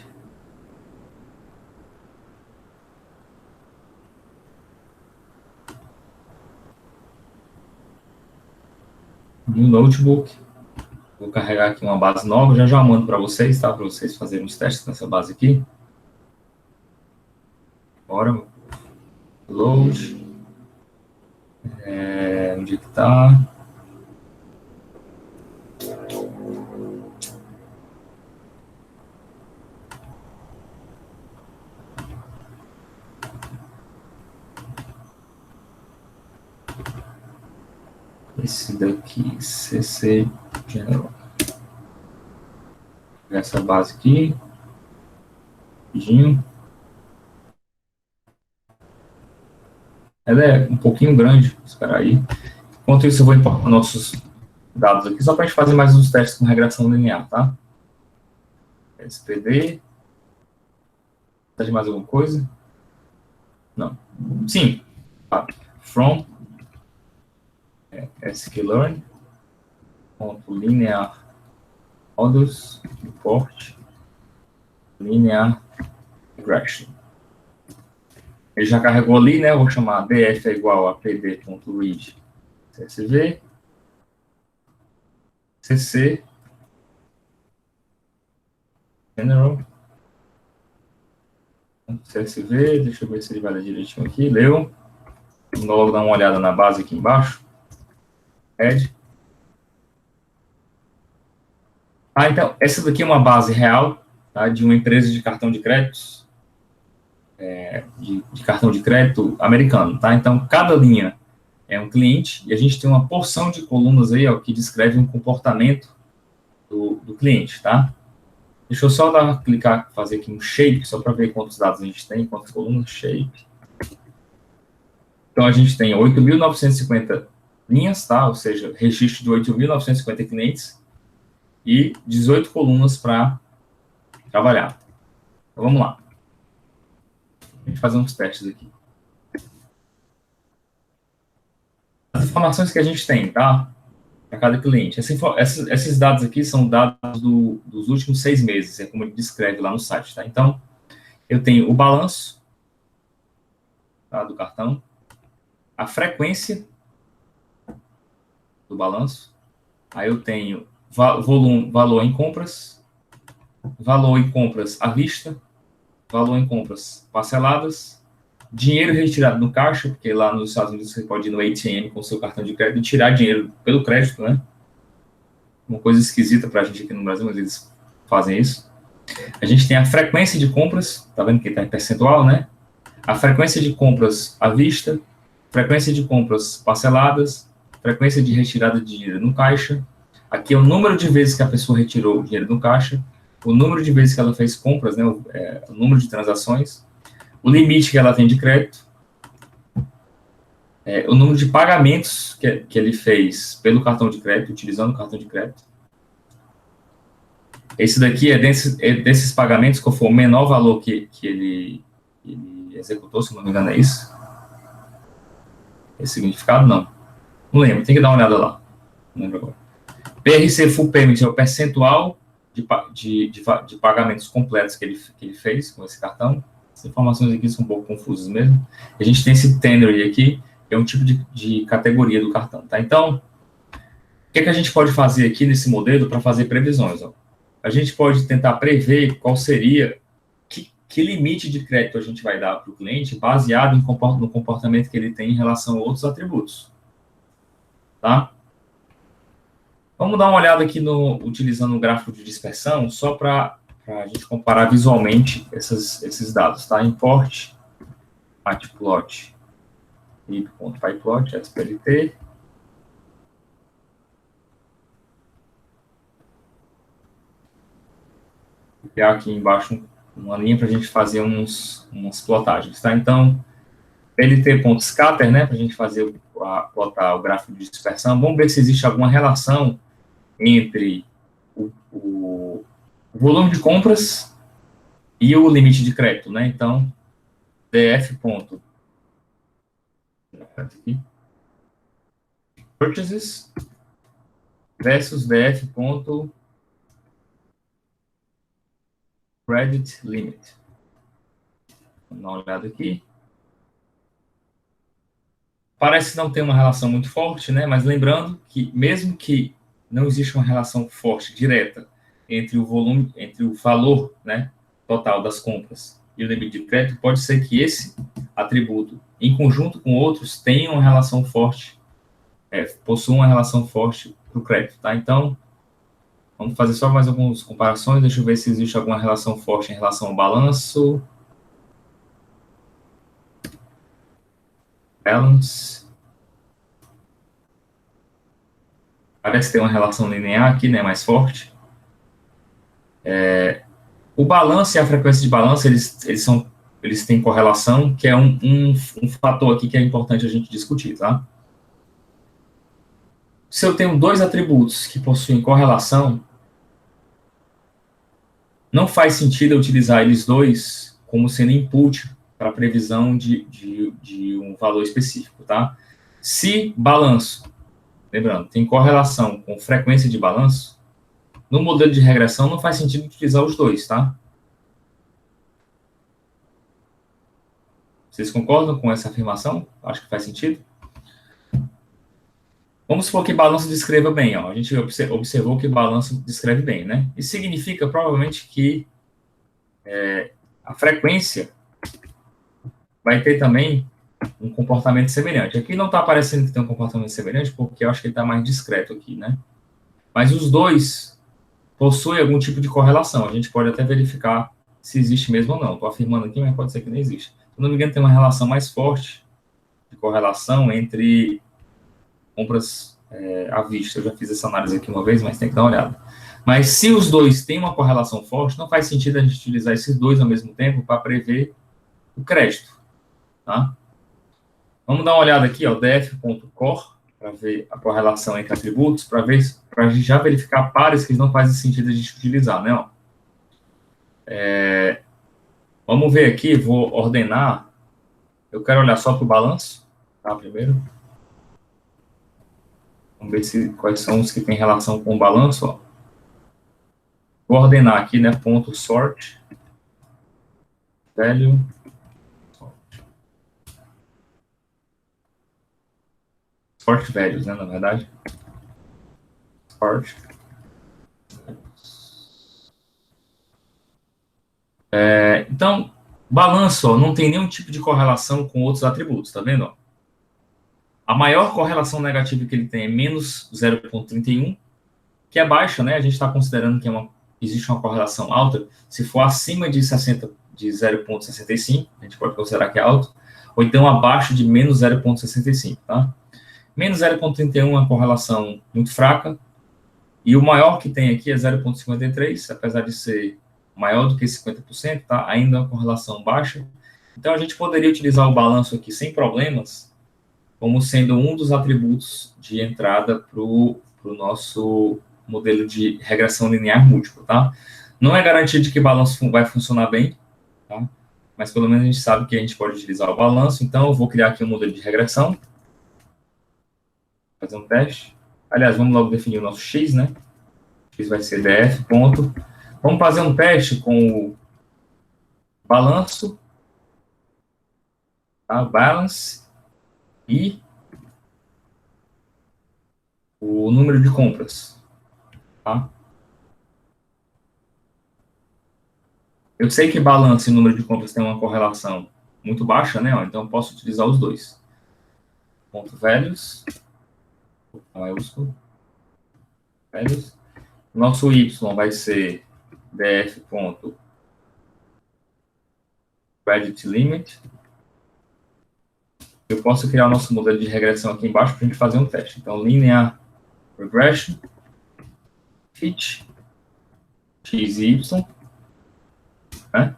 New notebook. Vou carregar aqui uma base nova. Já mando para vocês, tá? Para vocês fazerem os testes nessa base aqui. Bora. Load. Onde que tá? Esse daqui, CC General. Essa base aqui. Rapidinho. Ela é um pouquinho grande, espera aí. Enquanto isso, eu vou importar nossos dados aqui, só para a gente fazer mais uns testes com regressão linear, tá? SPD. Precisa de mais alguma coisa? Não. Sim. From sklearn, linear models, import, linear regression. Ele já carregou ali, né? Eu vou chamar df é igual a pd.read csv, cc, general, csv, deixa eu ver se ele vai ler direitinho aqui, leu. Vamos logo dar uma olhada na base aqui embaixo. Add. Então, essa daqui é uma base real, tá, de uma empresa de cartão de créditos, de cartão de crédito americano, tá? Então, cada linha é um cliente e a gente tem uma porção de colunas aí, ó, que descreve um comportamento do cliente, tá? Deixa eu só clicar, fazer aqui um shape, só para ver quantos dados a gente tem, quantas colunas, shape. Então, a gente tem 8.950 linhas, tá? Ou seja, registro de 8.950 clientes e 18 colunas para trabalhar. Então, vamos lá. A gente fazer uns testes aqui. As informações que a gente tem, tá? Para cada cliente. Esses dados aqui são dados dos últimos 6 meses, é como ele descreve lá no site, tá? Então, eu tenho o balanço, tá, do cartão, a frequência do balanço, aí eu tenho valor em compras à vista, valor em compras parceladas, dinheiro retirado no caixa, porque lá nos Estados Unidos você pode ir no ATM com o seu cartão de crédito e tirar dinheiro pelo crédito, né? Uma coisa esquisita para a gente aqui no Brasil, mas eles fazem isso. A gente tem a frequência de compras, tá vendo que está em percentual, né? A frequência de compras à vista, frequência de compras parceladas, frequência de retirada de dinheiro no caixa. Aqui é o número de vezes que a pessoa retirou o dinheiro no caixa, o número de vezes que ela fez compras, né, o número de transações, o limite que ela tem de crédito, o número de pagamentos que ele fez pelo cartão de crédito, utilizando o cartão de crédito. Esse daqui é desses pagamentos, qual foi o menor valor que ele executou, se não me engano é isso. Esse significado, não. Não lembro, tem que dar uma olhada lá. Não lembro agora. PRC Full Payment é o percentual de pagamentos completos que ele fez com esse cartão. As informações aqui são um pouco confusas mesmo. A gente tem esse tenure aqui, que é um tipo de categoria do cartão, tá? Então, o que a gente pode fazer aqui nesse modelo para fazer previsões? Ó? A gente pode tentar prever qual seria, que limite de crédito a gente vai dar para o cliente baseado no comportamento que ele tem em relação a outros atributos. Tá? Vamos dar uma olhada aqui utilizando o gráfico de dispersão, só para a gente comparar visualmente esses dados, tá? Import, matplot, ip.pyplot, SPLT. Vou criar aqui embaixo uma linha para a gente fazer umas plotagens, tá? Então, plt.scatter, né, para a gente plotar o gráfico de dispersão. Vamos ver se existe alguma relação entre o volume de compras e o limite de crédito, né? Então, df. Purchases versus df. Credit limit. Vamos dar uma olhada aqui. Parece não ter uma relação muito forte, né? Mas lembrando que mesmo que não existe uma relação forte, direta, entre o volume, entre o valor, né, total das compras e o limite de crédito, pode ser que esse atributo, em conjunto com outros, tenha uma relação forte, possua uma relação forte para o crédito, tá? Então, vamos fazer só mais algumas comparações. Deixa eu ver se existe alguma relação forte em relação ao balanço. Balance. Parece ter uma relação linear aqui, né, mais forte. O balanço e a frequência de balanço, eles têm correlação, que é um fator aqui que é importante a gente discutir, tá? Se eu tenho dois atributos que possuem correlação, não faz sentido eu utilizar eles dois como sendo input para a previsão de um valor específico, tá? Se balanço lembrando, tem correlação com frequência de balanço, no modelo de regressão não faz sentido utilizar os dois, tá? Vocês concordam com essa afirmação? Acho que faz sentido. Vamos supor que balanço descreva bem, ó. A gente observou que balanço descreve bem, né? Isso significa, provavelmente, que a frequência vai ter também um comportamento semelhante. Aqui não está aparecendo que tem um comportamento semelhante, porque eu acho que ele está mais discreto aqui, né? Mas os dois possuem algum tipo de correlação. A gente pode até verificar se existe mesmo ou não. Estou afirmando aqui, mas pode ser que não existe. Se não me engano, tem uma relação mais forte de correlação entre compras à vista. Eu já fiz essa análise aqui uma vez, mas tem que dar uma olhada. Mas se os dois têm uma correlação forte, não faz sentido a gente utilizar esses dois ao mesmo tempo para prever o crédito, tá? Vamos dar uma olhada aqui, ó, df.core, para ver a correlação entre atributos, para já verificar pares que não fazem sentido a gente utilizar, né? Ó. Vamos ver aqui, vou ordenar. Eu quero olhar só para o balanço, tá? Primeiro. Vamos ver quais são os que têm relação com o balanço, ó. Vou ordenar aqui, né? Ponto sort, value, sort values, né? Na verdade. Sort. Então, balanço, ó, não tem nenhum tipo de correlação com outros atributos, tá vendo? Ó? A maior correlação negativa que ele tem é menos 0,31, que é baixa, né? A gente está considerando que existe uma correlação alta. Se for acima de 0,65, a gente pode considerar que é alto, ou então abaixo de menos 0,65, tá? Menos 0,31 é uma correlação muito fraca, e o maior que tem aqui é 0,53, apesar de ser maior do que 50%, tá? Ainda é uma correlação baixa. Então, a gente poderia utilizar o balanço aqui sem problemas, como sendo um dos atributos de entrada para o nosso modelo de regressão linear múltipla, tá? Não é garantido de que o balanço vai funcionar bem, tá? Mas pelo menos a gente sabe que a gente pode utilizar o balanço. Então, eu vou criar aqui um modelo de regressão. Fazer um teste. Aliás, vamos logo definir o nosso x, né? X vai ser df. Ponto. Vamos fazer um teste com o balanço, tá? Balance e o número de compras, tá? Eu sei que balanço e número de compras tem uma correlação muito baixa, né? Então, eu posso utilizar os dois. Ponto values, maiúsculo, values. Nosso y vai ser df.credit limit. Eu posso criar o nosso modelo de regressão aqui embaixo para a gente fazer um teste. Então, linear regression, fit, x e y. Né?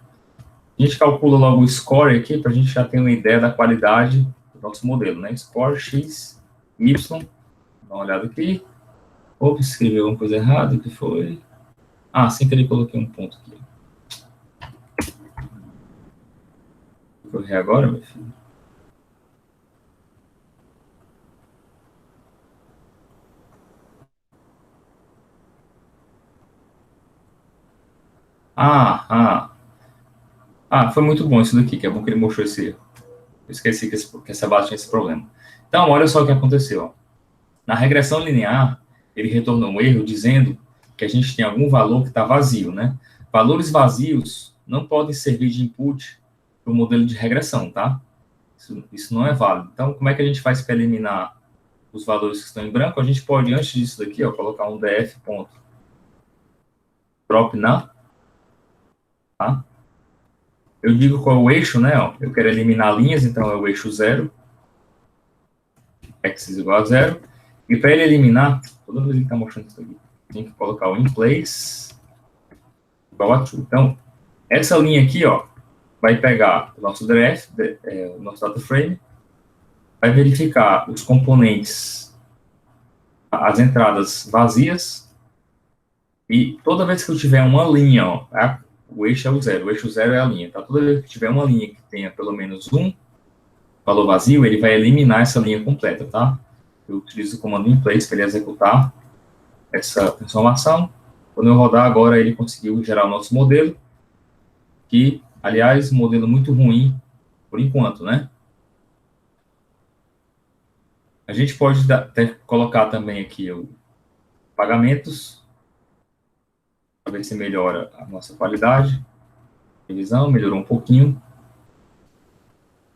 A gente calcula logo o score aqui para a gente já ter uma ideia da qualidade do nosso modelo. Né? Score x, y. Dá uma olhada aqui. Opa, escrevi alguma coisa errada. O que foi? Ah, sem querer coloquei um ponto aqui. Vou correr agora, meu filho. Foi muito bom isso daqui, que é bom que ele mostrou esse erro. Eu esqueci que essa base tinha esse problema. Então, olha só o que aconteceu. Ó. Na regressão linear, ele retornou um erro dizendo que a gente tem algum valor que está vazio, né? Valores vazios não podem servir de input para o modelo de regressão, tá? Isso não é válido. Então, como é que a gente faz para eliminar os valores que estão em branco? A gente pode, antes disso daqui, ó, colocar um df.drop na, tá? Eu digo qual é o eixo, né? Ó, eu quero eliminar linhas, então é o eixo 0. X igual a 0. E para ele eliminar, toda vez que ele está mostrando isso aqui, tem que colocar o in place igual a true. Então, essa linha aqui, ó, vai pegar o nosso draft, o nosso data frame, vai verificar os componentes, as entradas vazias, e toda vez que eu tiver uma linha, ó, o eixo é o 0, o eixo 0 é a linha, tá? Toda vez que tiver uma linha que tenha pelo menos um valor vazio, ele vai eliminar essa linha completa, tá? eu utilizo o comando inplace para ele executar essa transformação. Quando eu rodar agora, ele conseguiu gerar o nosso modelo, que, aliás, um modelo muito ruim, por enquanto, né? A gente pode até colocar também aqui o pagamentos, para ver se melhora a nossa qualidade. Revisão, melhorou um pouquinho.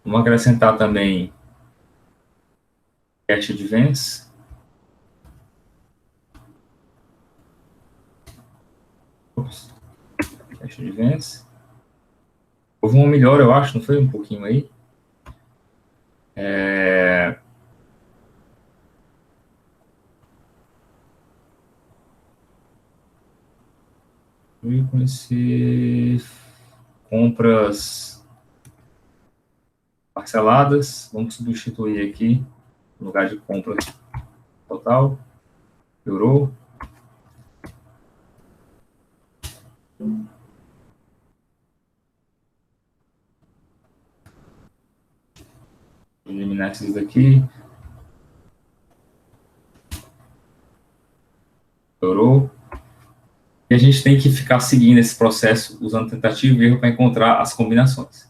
Vamos acrescentar também Cash Advance. Cash Advance. Houve uma melhora, eu acho, não foi? Um pouquinho aí. Eu conheci compras parceladas. Vamos substituir aqui, no lugar de compra total. Piorou. Vou eliminar esses daqui. Piorou. E a gente tem que ficar seguindo esse processo, usando tentativa e erro para encontrar as combinações.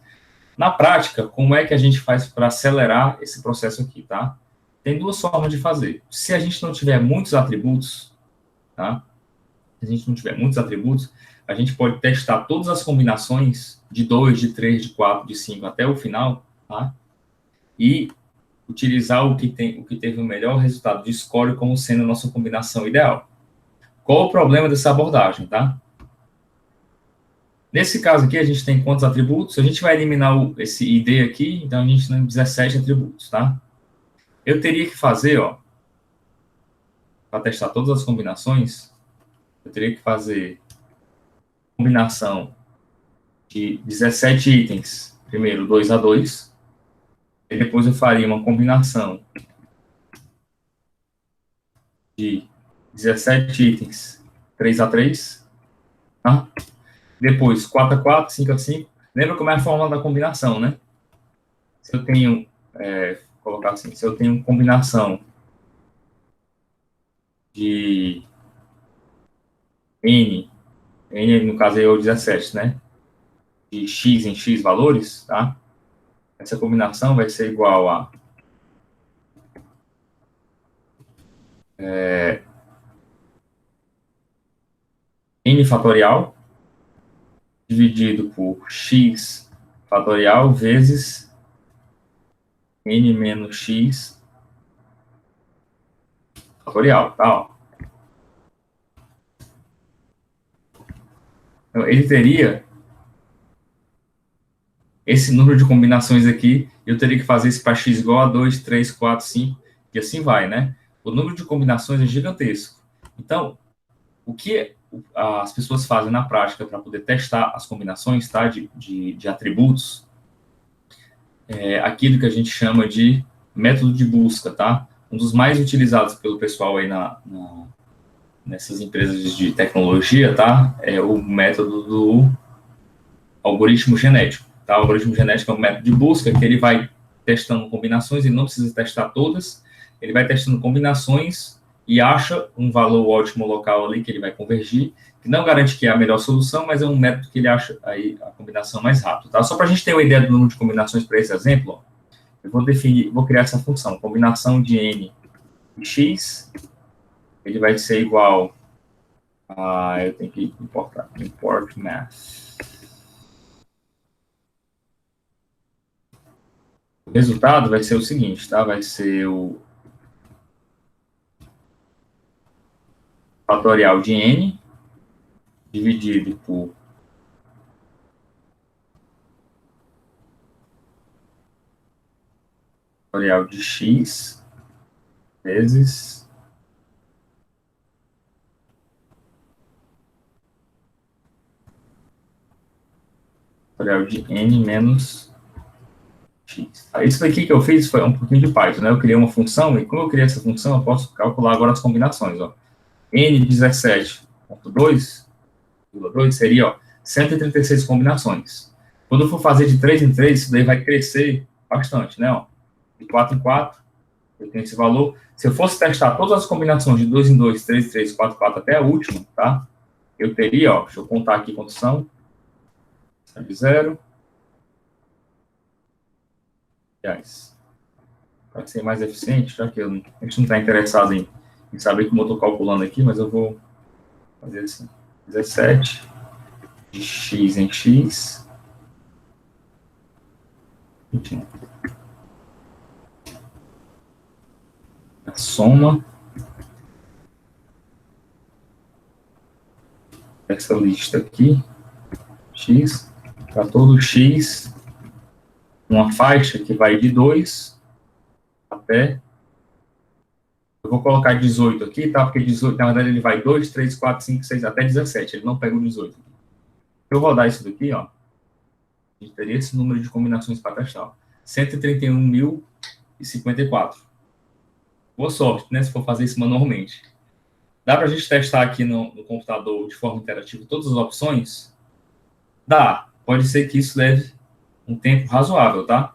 Na prática, como é que a gente faz para acelerar esse processo aqui, tá? Tem duas formas de fazer. Se a gente não tiver muitos atributos, tá? Se a gente não tiver muitos atributos, a gente pode testar todas as combinações de 2, de 3, de 4, de 5 até o final, tá? E utilizar o que teve o melhor resultado de score como sendo a nossa combinação ideal. Qual o problema dessa abordagem, tá? Nesse caso aqui, a gente tem quantos atributos? A gente vai eliminar esse ID aqui, então a gente tem 17 atributos, tá? Eu teria que fazer, ó, para testar todas as combinações, eu teria que fazer combinação de 17 itens, primeiro 2 a 2, e depois eu faria uma combinação de 17 itens, 3 a 3, tá? Depois 4 a 4, 5 a 5. Lembra como é a fórmula da combinação, né? Se eu tenho, vou colocar assim, se eu tenho combinação de N no caso aí é o 17, né? De X em X valores, tá? Essa combinação vai ser igual a N fatorial dividido por X fatorial vezes N menos X fatorial, tá? Ó. Então, ele teria esse número de combinações aqui, eu teria que fazer isso para X igual a 2, 3, 4, 5, e assim vai, né? O número de combinações é gigantesco. Então, o que as pessoas fazem na prática para poder testar as combinações, tá, de atributos, é aquilo que a gente chama de método de busca, tá? Um dos mais utilizados pelo pessoal aí nessas empresas de tecnologia, tá? É o método do algoritmo genético, tá? O algoritmo genético é um método de busca que ele vai testando combinações e não precisa testar todas, ele vai testando combinações e acha um valor ótimo local ali que ele vai convergir, que não garante que é a melhor solução, mas é um método que ele acha aí a combinação mais rápido, tá? Só para a gente ter uma ideia do número de combinações para esse exemplo, ó, eu vou criar essa função, combinação de N e X, ele vai ser igual a, eu tenho que importar, import math. O resultado vai ser o seguinte, tá? Vai ser o fatorial de N dividido por fatorial de X vezes fatorial de N menos X. Isso aqui que eu fiz foi um pouquinho de Python, né? Eu criei uma função, e como eu criei essa função, eu posso calcular agora as combinações, ó. N17.2 seria, ó, 136 combinações. Quando eu for fazer de 3 em 3, isso daí vai crescer bastante, né? Ó. De 4 em 4, eu tenho esse valor. Se eu fosse testar todas as combinações de 2 em 2, 3 em 3, 4 em 4 até a última, tá? Eu teria, ó, deixa eu contar aqui quantos são. 0. Aliás, para ser mais eficiente, já que a gente não está interessado em saber como eu estou calculando aqui, mas eu vou fazer assim. 17 de x em x. 21. A soma dessa lista aqui, x, para todo x, uma faixa que vai de 2 até, eu vou colocar 18 aqui, tá? Porque 18, na verdade, ele vai 2, 3, 4, 5, 6, até 17, ele não pega o 18. Se eu rodar isso daqui, ó, a gente teria esse número de combinações para testar. 131.054. Boa sorte, né, se for fazer isso manualmente. Dá para a gente testar aqui no computador de forma interativa todas as opções? Dá. Pode ser que isso leve um tempo razoável, tá?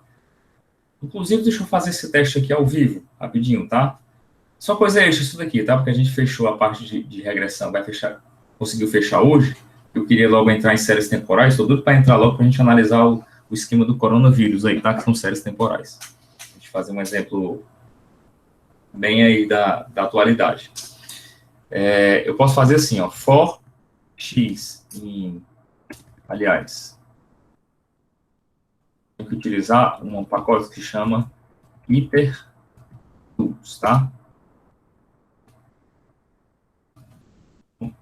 Inclusive, deixa eu fazer esse teste aqui ao vivo, rapidinho, tá? Só coisa extra isso daqui, tá? Porque a gente fechou a parte de regressão, conseguiu fechar hoje. Eu queria logo entrar em séries temporais, estou doido para entrar logo para a gente analisar o esquema do coronavírus aí, tá? Que são séries temporais. A gente fazer um exemplo bem aí da atualidade. Eu posso fazer assim, ó, for x em, aliás, tem que utilizar um pacote que chama iter-tools, tá?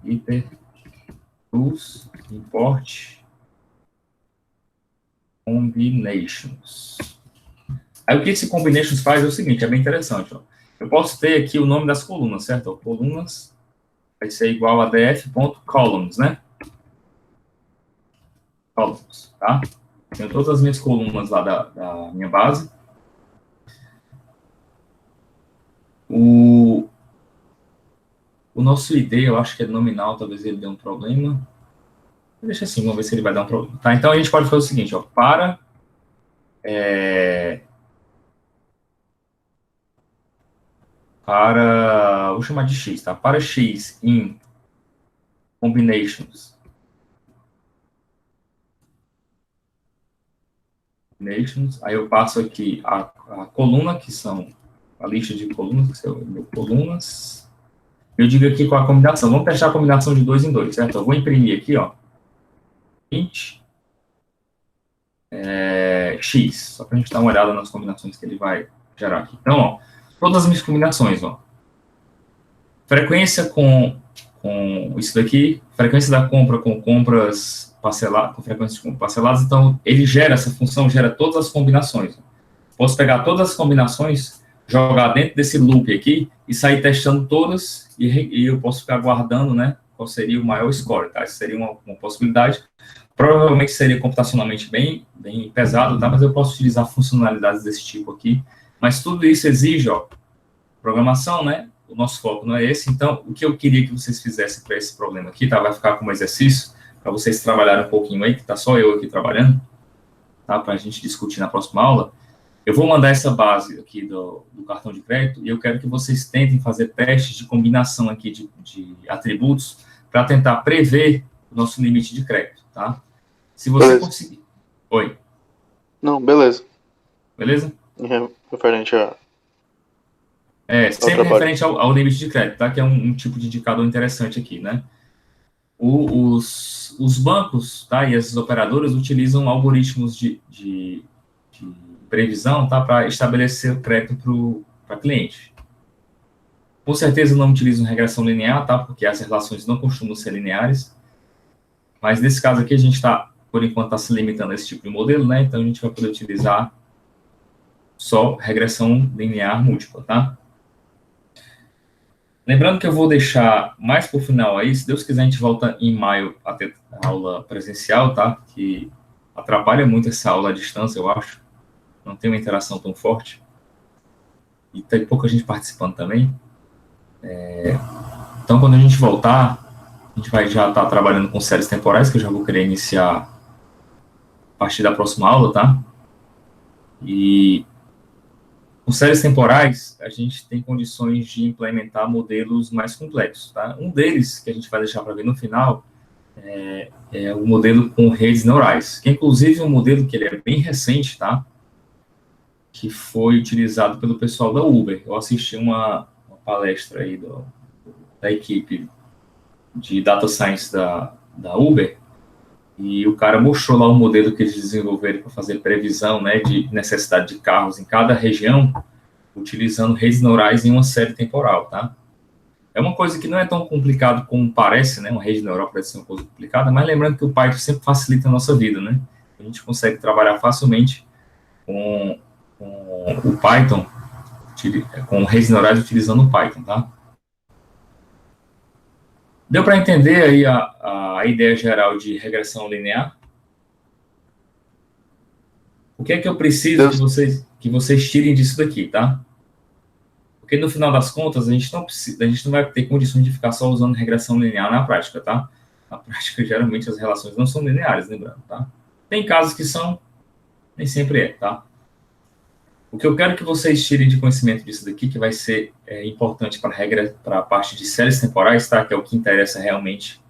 Iter-tools, import combinations. Aí o que esse combinations faz é o seguinte, é bem interessante, ó. Eu posso ter aqui o nome das colunas, certo? Ó, colunas vai ser igual a df.columns, né? Columns, tá? Tenho todas as minhas colunas lá da minha base. O nosso ID, eu acho que é nominal, talvez ele dê um problema. Deixa assim, vamos ver se ele vai dar um problema. Tá, então a gente pode fazer o seguinte, ó, vou chamar de x, tá? Para x em combinations, aí eu passo aqui a coluna, que são a lista de colunas, que são colunas. Eu digo aqui qual a combinação. Vamos testar a combinação de 2 em 2, certo? Eu vou imprimir aqui, ó, int x, só para a gente dar uma olhada nas combinações que ele vai gerar aqui. Então, ó, todas as minhas combinações, ó. Frequência com isso daqui, frequência da compra com compras parceladas, com frequência de compra parceladas, então ele gera, essa função gera todas as combinações. Posso pegar todas as combinações, jogar dentro desse loop aqui e sair testando todas e eu posso ficar guardando, né, qual seria o maior score, tá? Isso seria uma possibilidade. Provavelmente seria computacionalmente bem pesado, tá? Mas eu posso utilizar funcionalidades desse tipo aqui. Mas tudo isso exige, ó, programação, né? O nosso foco não é esse. Então, o que eu queria que vocês fizessem para esse problema aqui, tá? Vai ficar como exercício, para vocês trabalharem um pouquinho aí, que tá só eu aqui trabalhando, tá? Para a gente discutir na próxima aula. Eu vou mandar essa base aqui do cartão de crédito e eu quero que vocês tentem fazer testes de combinação aqui de atributos para tentar prever o nosso limite de crédito, tá? Se você conseguir... Oi.
Não, beleza.
Beleza?
Referente a...
sempre referente ao limite de crédito, tá? Que é um tipo de indicador interessante aqui, né? Os bancos, tá? E as operadoras utilizam algoritmos de previsão, tá? Para estabelecer o crédito para cliente. Com certeza não utilizam regressão linear, tá? Porque as relações não costumam ser lineares. Mas nesse caso aqui a gente está, por enquanto, se limitando a esse tipo de modelo, né? Então a gente vai poder utilizar só regressão linear múltipla, tá? Lembrando que eu vou deixar mais para o final aí, se Deus quiser a gente volta em maio a ter aula presencial, tá? Que atrapalha muito essa aula à distância, eu acho. Não tem uma interação tão forte. E tem pouca gente participando também. Então, quando a gente voltar, a gente vai já estar trabalhando com séries temporais, que eu já vou querer iniciar a partir da próxima aula, tá? E Com séries temporais, a gente tem condições de implementar modelos mais complexos, tá? Um deles, que a gente vai deixar para ver no final, é o modelo com redes neurais, que é inclusive um modelo que ele é bem recente, tá? Que foi utilizado pelo pessoal da Uber. Eu assisti uma palestra aí da equipe de Data Science da Uber, e o cara mostrou lá um modelo que eles desenvolveram para fazer previsão, né, de necessidade de carros em cada região, utilizando redes neurais em uma série temporal, tá? É uma coisa que não é tão complicado como parece, né? Uma rede neural parece ser uma coisa complicada, mas lembrando que o Python sempre facilita a nossa vida, né? A gente consegue trabalhar facilmente com o Python, com redes neurais utilizando o Python, tá? Deu para entender aí a ideia geral de regressão linear? O que é que eu preciso que vocês tirem disso daqui, tá? Porque no final das contas, a gente não vai ter condições de ficar só usando regressão linear na prática, tá? Na prática, geralmente, as relações não são lineares, lembrando, tá? Tem casos que são, nem sempre é, tá? O que eu quero que vocês tirem de conhecimento disso daqui, que vai ser importante para a parte de séries temporais, tá? Que é o que interessa realmente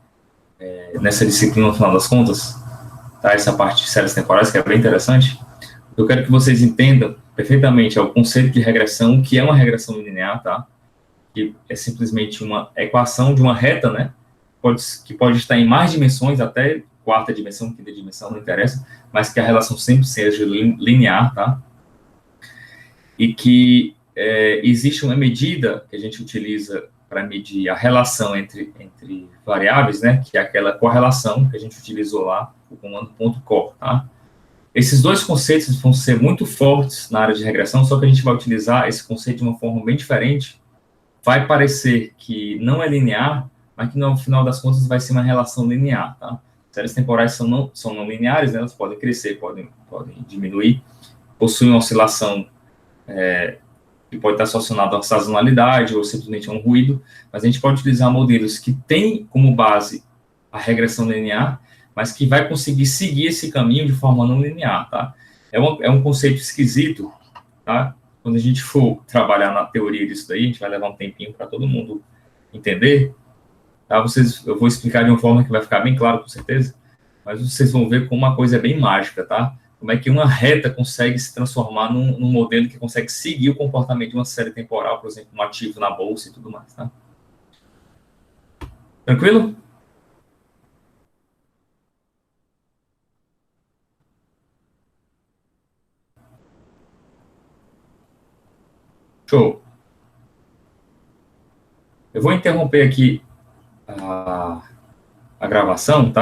nessa disciplina, no final das contas, tá? Essa parte de séries temporais, que é bem interessante. Eu quero que vocês entendam perfeitamente o conceito de regressão, o que é uma regressão linear, tá? Que é simplesmente uma equação de uma reta, né? Que pode estar em mais dimensões, até quarta dimensão, quinta dimensão, não interessa, mas que a relação sempre seja linear, tá? E que existe uma medida que a gente utiliza para medir a relação entre variáveis, né? Que é aquela correlação que a gente utilizou lá, o comando .cor, tá? Esses dois conceitos vão ser muito fortes na área de regressão, só que a gente vai utilizar esse conceito de uma forma bem diferente. Vai parecer que não é linear, mas que no final das contas vai ser uma relação linear, tá? Séries temporais são não lineares, né? Elas podem crescer, podem diminuir, possuem uma oscilação que pode estar associada a uma sazonalidade ou simplesmente a um ruído, mas a gente pode utilizar modelos que têm como base a regressão linear, mas que vai conseguir seguir esse caminho de forma não linear, tá? É um conceito esquisito, tá? Quando a gente for trabalhar na teoria disso daí, a gente vai levar um tempinho para todo mundo entender, tá? Eu vou explicar de uma forma que vai ficar bem claro, com certeza, mas vocês vão ver como uma coisa é bem mágica, tá? Como é que uma reta consegue se transformar num modelo que consegue seguir o comportamento de uma série temporal, por exemplo, um ativo na bolsa e tudo mais, tá? Tranquilo? Show. Eu vou interromper aqui a gravação, tá?